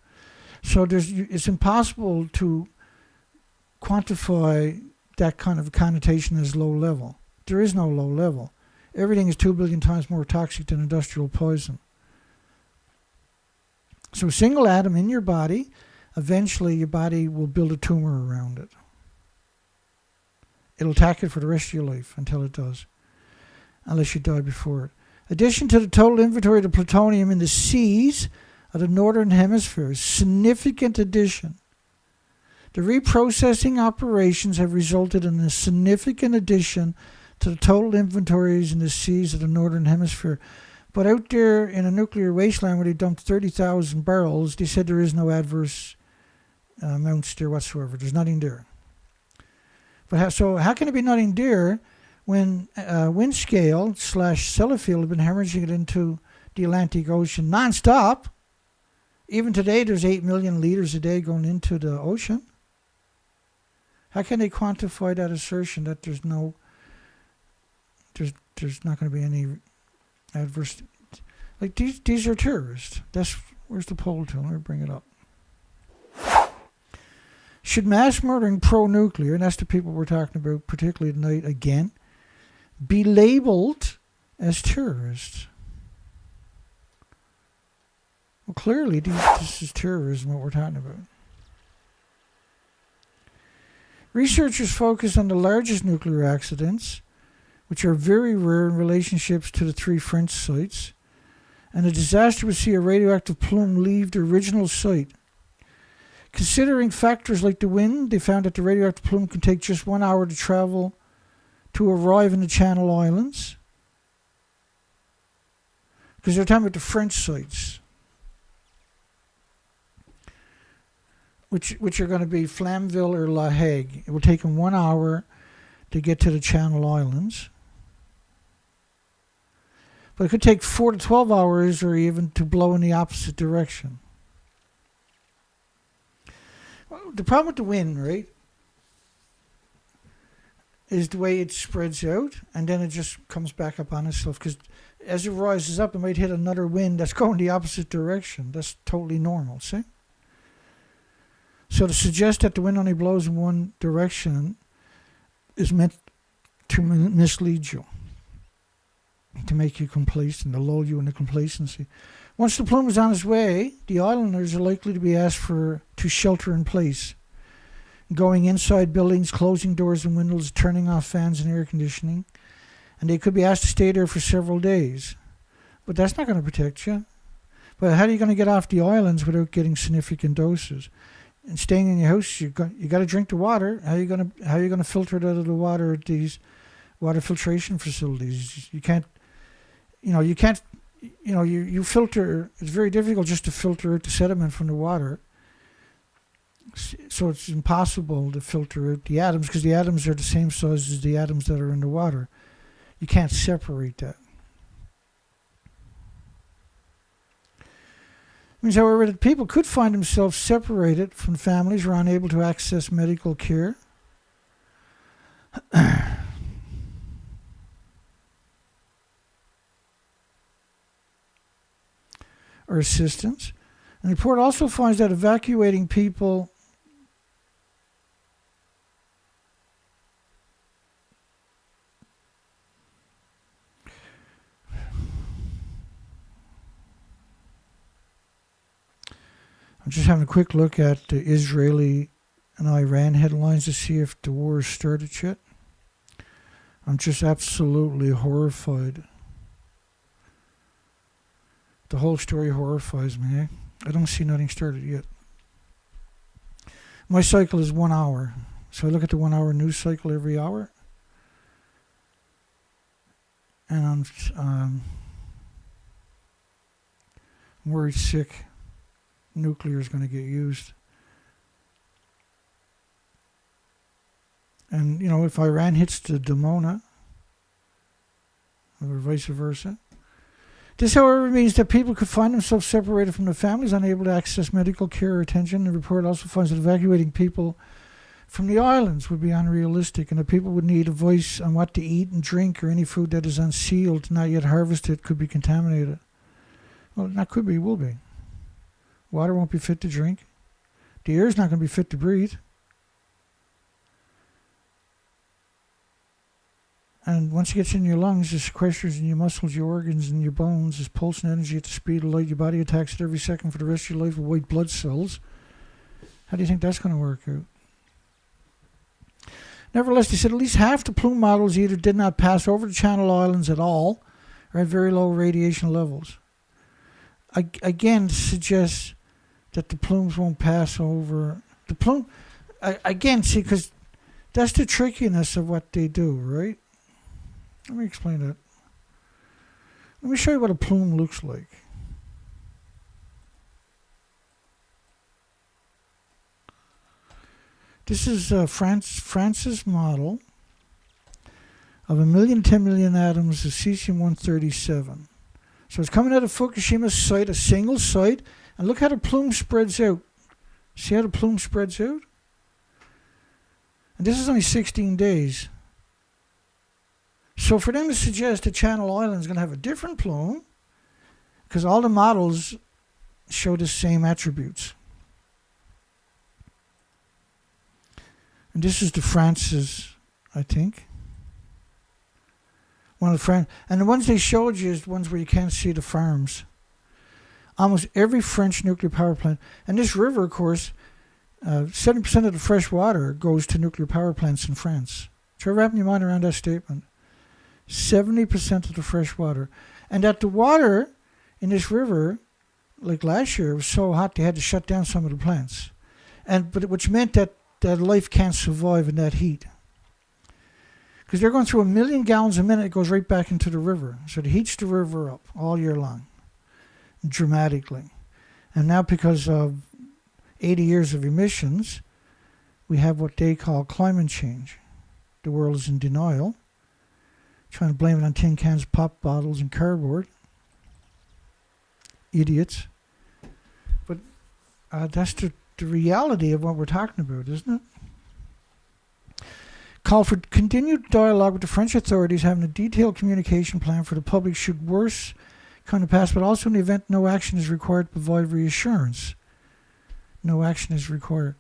So it's impossible to quantify that kind of a connotation as low level. There is no low level. Everything is 2 billion times more toxic than industrial poison. So a single atom in your body, eventually your body will build a tumor around it. It'll attack it for the rest of your life until it does, unless you die before it. Addition to the total inventory of plutonium in the seas of the northern hemisphere, significant addition. The reprocessing operations have resulted in a significant addition to the total inventories in the seas of the northern hemisphere. But out there in a nuclear wasteland where they dumped 30,000 barrels, they said there is no adverse amounts there whatsoever. There's nothing there. But how can it be nothing there when wind scale / Sellafield have been hemorrhaging it into the Atlantic Ocean nonstop. Even today, there's 8 million liters a day going into the ocean. How can they quantify that assertion that there's not going to be any adverse? Like these are terrorists. Where's the poll tool? Let me bring it up. Should mass murdering pro-nuclear, and that's the people we're talking about, particularly tonight again, be labeled as terrorists? Well, clearly, this is terrorism, what we're talking about. Researchers focus on the largest nuclear accidents, which are very rare in relationships to the 3 French sites, and a disaster would see a radioactive plume leave the original site. Considering factors like the wind, they found that the radioactive plume can take just 1 hour to travel to arrive in the Channel Islands. Because they're talking about the French sites, which are going to be Flamanville or La Hague. It will take them 1 hour to get to the Channel Islands. But it could take 4 to 12 hours or even to blow in the opposite direction. The problem with the wind, right, is the way it spreads out and then it just comes back up on itself. Because as it rises up, it might hit another wind that's going the opposite direction. That's totally normal, see? So to suggest that the wind only blows in one direction is meant to mislead you, to make you complacent, to lull you into complacency. Once the plume is on its way, the islanders are likely to be asked to shelter in place, going inside buildings, closing doors and windows, turning off fans and air conditioning, and they could be asked to stay there for several days. But that's not going to protect you. But how are you going to get off the islands without getting significant doses? And staying in your house, you got to drink the water. How are you going to filter it out of the water at these water filtration facilities? You filter. It's very difficult just to filter out the sediment from the water. So it's impossible to filter out the atoms because the atoms are the same size as the atoms that are in the water. You can't separate that. It means, however, that people could find themselves separated from families or unable to access medical care. Or assistance. And the report also finds that evacuating people I'm just having a quick look at the Israeli and Iran headlines to see if the war has started yet. I'm just absolutely horrified. The whole story horrifies me. I don't see nothing started yet. My cycle is 1 hour. So I look at the 1 hour news cycle every hour. And I'm worried sick. Nuclear is going to get used. And, if Iran hits the Dimona, or vice versa. This, however, means that people could find themselves separated from their families, unable to access medical care or attention. The report also finds that evacuating people from the islands would be unrealistic, and that people would need advice on what to eat and drink, or any food that is unsealed, not yet harvested, could be contaminated. Well, not could be, will be. Water won't be fit to drink. The air is not going to be fit to breathe. And once it gets in your lungs, it sequesters in your muscles, your organs, and your bones. It's pulsing energy at the speed of light. Your body attacks it every second for the rest of your life with white blood cells. How do you think that's going to work out? Nevertheless, they said at least half the plume models either did not pass over the Channel Islands at all or had very low radiation levels. Again, suggests that the plumes won't pass over. The plume, again, see, because that's the trickiness of what they do, right? Let me explain that. Let me show you what a plume looks like. This is France's model of 1,010 million atoms of cesium-137. So it's coming out of Fukushima site, a single site, and look how the plume spreads out. See how the plume spreads out? And this is only 16 days. So for them to suggest that Channel Island is going to have a different plume, because all the models show the same attributes. And this is the France's, I think. One of the and the ones they showed you is the ones where you can't see the farms. Almost every French nuclear power plant, and this river, of course, 70% of the fresh water goes to nuclear power plants in France. Try wrapping your mind around that statement. 70% of the fresh water. And that the water in this river, like last year, was so hot they had to shut down some of the plants. Which meant that life can't survive in that heat. Because they're going through 1 million gallons a minute, it goes right back into the river. So it heats the river up all year long, dramatically. And now because of 80 years of emissions, we have what they call climate change. The world is in denial, trying to blame it on tin cans, pop bottles, and cardboard. Idiots. But that's the reality of what we're talking about, isn't it? Call for continued dialogue with the French authorities, having a detailed communication plan for the public should worse come to pass, but also in the event no action is required to provide reassurance. No action is required.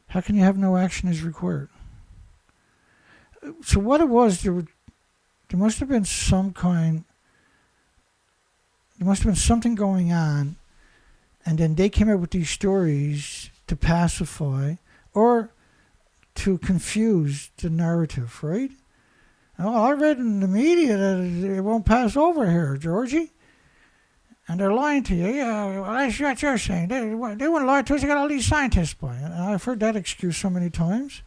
How can you have no action is required? So what it was, there must have been something going on, and then they came up with these stories to pacify or to confuse the narrative, right? Oh, I read in the media that it won't pass over here, Georgie. And they're lying to you. Yeah, well, that's what you're saying. They wouldn't lie to us. They got all these scientists by. And I've heard that excuse so many times.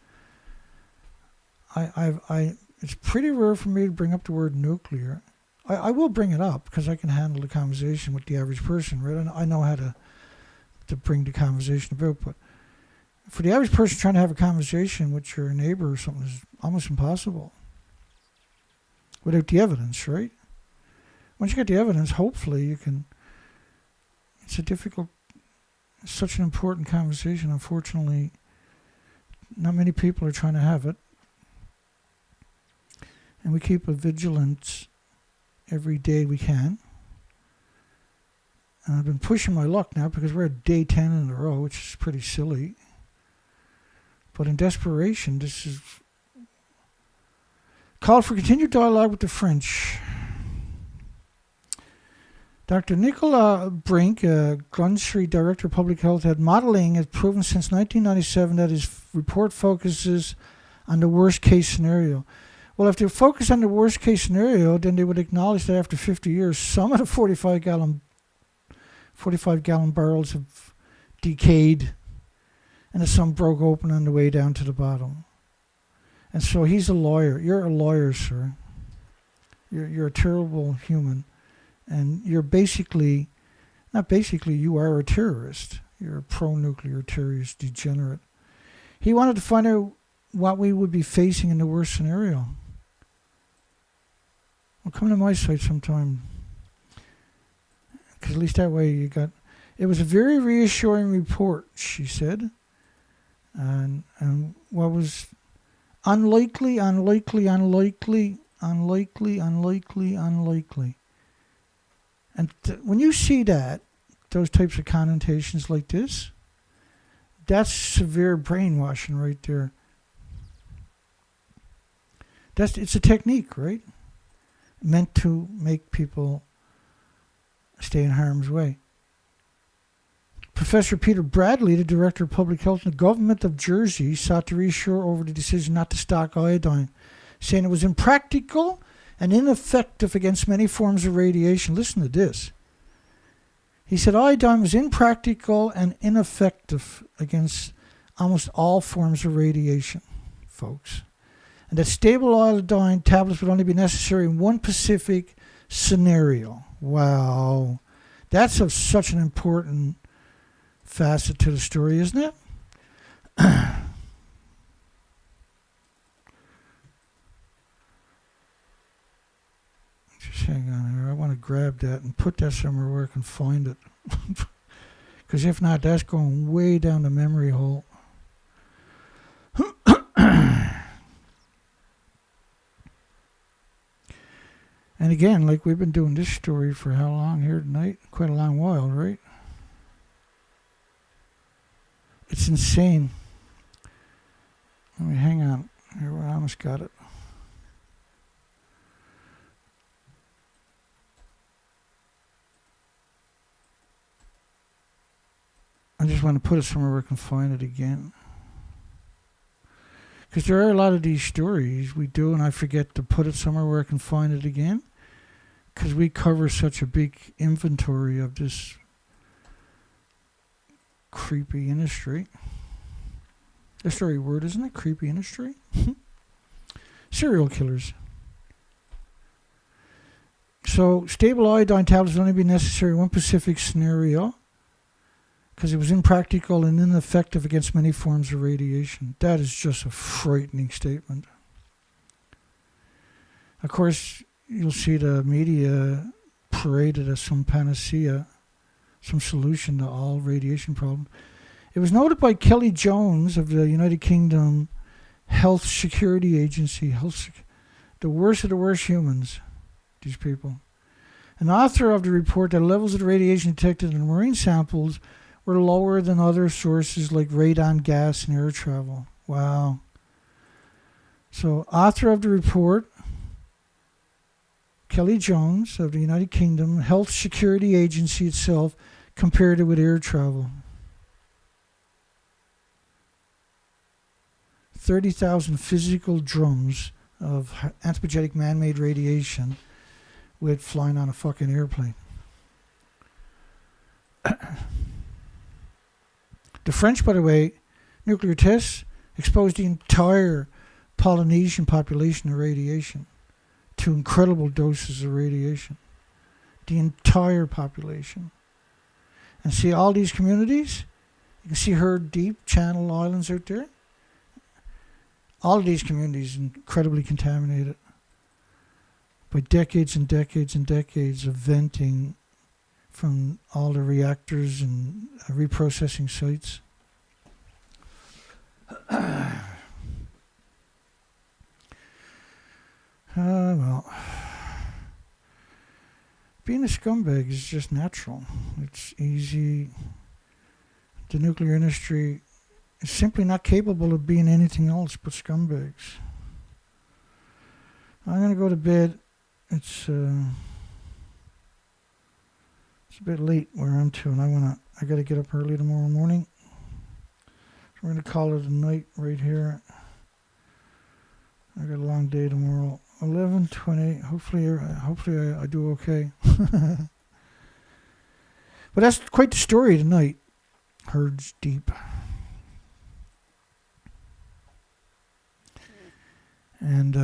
It's pretty rare for me to bring up the word nuclear. I will bring it up because I can handle the conversation with the average person, right? I know how to bring the conversation about, but for the average person trying to have a conversation with your neighbor or something is almost impossible without the evidence, right? Once you get the evidence, hopefully you can. It's such an important conversation. Unfortunately, not many people are trying to have it. And we keep a vigilance every day we can. And I've been pushing my luck now because we're at day 10 in a row, which is pretty silly. But in desperation, this is called for continued dialogue with the French. Dr. Nicola Brink, Glenstreet Director of Public Health, had modeling has proven since 1997 that his report focuses on the worst case scenario. Well, if they focus on the worst case scenario, then they would acknowledge that after 50 years, some of the 45 gallon barrels have decayed and that some broke open on the way down to the bottom. And so he's a lawyer. You're a lawyer, sir. You're a terrible human. And you're you are a terrorist. You're a pro-nuclear terrorist degenerate. He wanted to find out what we would be facing in the worst scenario. Well, come to my site sometime. Because at least that way it was a very reassuring report, she said. And what was unlikely. And when you see those types of connotations like this, that's severe brainwashing right there. It's a technique, right? Meant to make people stay in harm's way. Professor Peter Bradley, the Director of Public Health in the government of Jersey, sought to reassure over the decision not to stock iodine, saying it was impractical and ineffective against many forms of radiation. Listen to this. He said iodine was impractical and ineffective against almost all forms of radiation, folks. And that stable iodine tablets would only be necessary in one specific scenario. Wow. That's such an important facet to the story, isn't it? hang on here. I want to grab that and put that somewhere where I can find it. Because if not, that's going way down the memory hole. And again, like we've been doing this story for how long here tonight? Quite a long while, right? It's insane. Let me hang on. Here, I almost got it. I just want to put it somewhere where I can find it again. Because there are a lot of these stories we do, and I forget to put it somewhere where I can find it again. Because we cover such a big inventory of this creepy industry. That's the right word, isn't it? Creepy industry? Serial killers. So, stable iodine tablets would only be necessary in one specific scenario, because it was impractical and ineffective against many forms of radiation. That is just a frightening statement. Of course, you'll see the media paraded as some panacea, some solution to all radiation problems. It was noted by Kelly Jones of the United Kingdom Health Security Agency, the worst of the worst humans, these people. An author of the report that levels of radiation detected in marine samples were lower than other sources like radon gas and air travel. Wow. So, author of the report, Kelly Jones of the United Kingdom Health Security Agency itself, compared it with air travel. 30,000 physical drums of anthropogenic man-made radiation with flying on a fucking airplane. The French, by the way, nuclear tests exposed the entire Polynesian population to radiation, to incredible doses of radiation. The entire population. And see all these communities? You can see her deep Channel Islands out there. All of these communities incredibly contaminated by decades and decades and decades of venting from all the reactors and reprocessing sites. Well, being a scumbag is just natural. It's easy. The nuclear industry is simply not capable of being anything else but scumbags. I'm going to go to bed. It's a bit late where I'm to, and I got to get up early tomorrow morning. So we're going to call it a night right here. I got a long day tomorrow. 11:20. Hopefully I do okay. But that's quite the story tonight. Herds deep. And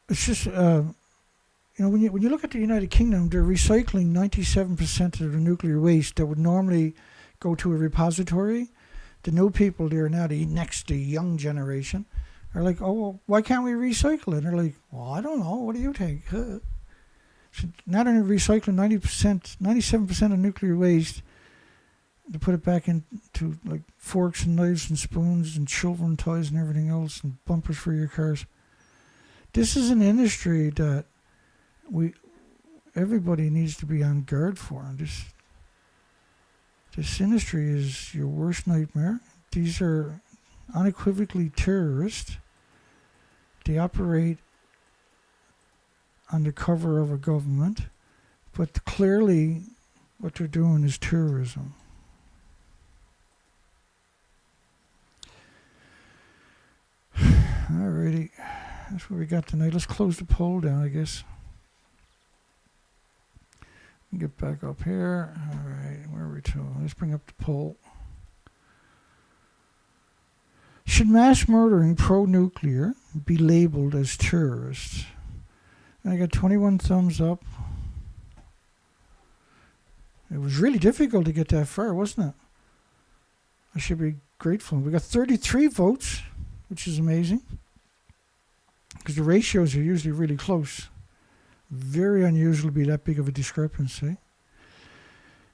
it's just when you look at the United Kingdom, they're recycling 97% of the nuclear waste that would normally go to a repository. The new people there now, the young generation, are like, oh, well, why can't we recycle it? And they're like, well, I don't know. What do you think? So now they're recycling 97% of nuclear waste to put it back into like forks and knives and spoons and children toys and everything else and bumpers for your cars. This is an industry that everybody needs to be on guard for. This industry is your worst nightmare. These are unequivocally terrorists. They operate under cover of a government, but clearly what they're doing is terrorism. Alrighty, that's what we got tonight. Let's close the poll down, I guess. Get back up here. Alright, where are we to? Let's bring up the poll. Should mass murdering pro-nuclear be labeled as terrorists? And I got 21 thumbs up. It was really difficult to get that far, wasn't it? I should be grateful. We got 33 votes, which is amazing. Because the ratios are usually really close. Very unusual to be that big of a discrepancy.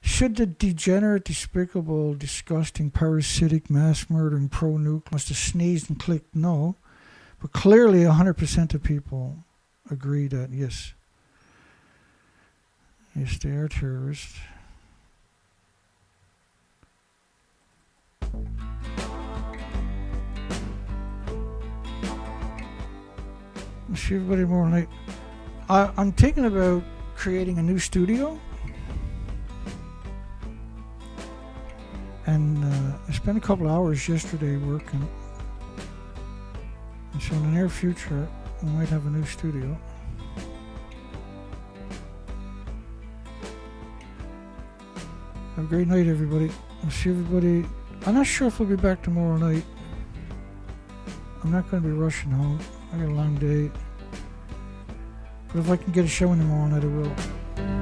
Should the degenerate, despicable, disgusting, parasitic, mass-murdering pro-nuke must have sneezed and clicked no. But clearly 100% of people agree that yes. Yes, they are terrorists. I'll see everybody more night. I'm thinking about creating a new studio. And I spent a couple hours yesterday working. And so in the near future, we might have a new studio. Have a great night, everybody. I'll see everybody. I'm not sure if we'll be back tomorrow night. I'm not going to be rushing home. I got a long day. But if I can get a show in the morning, I will.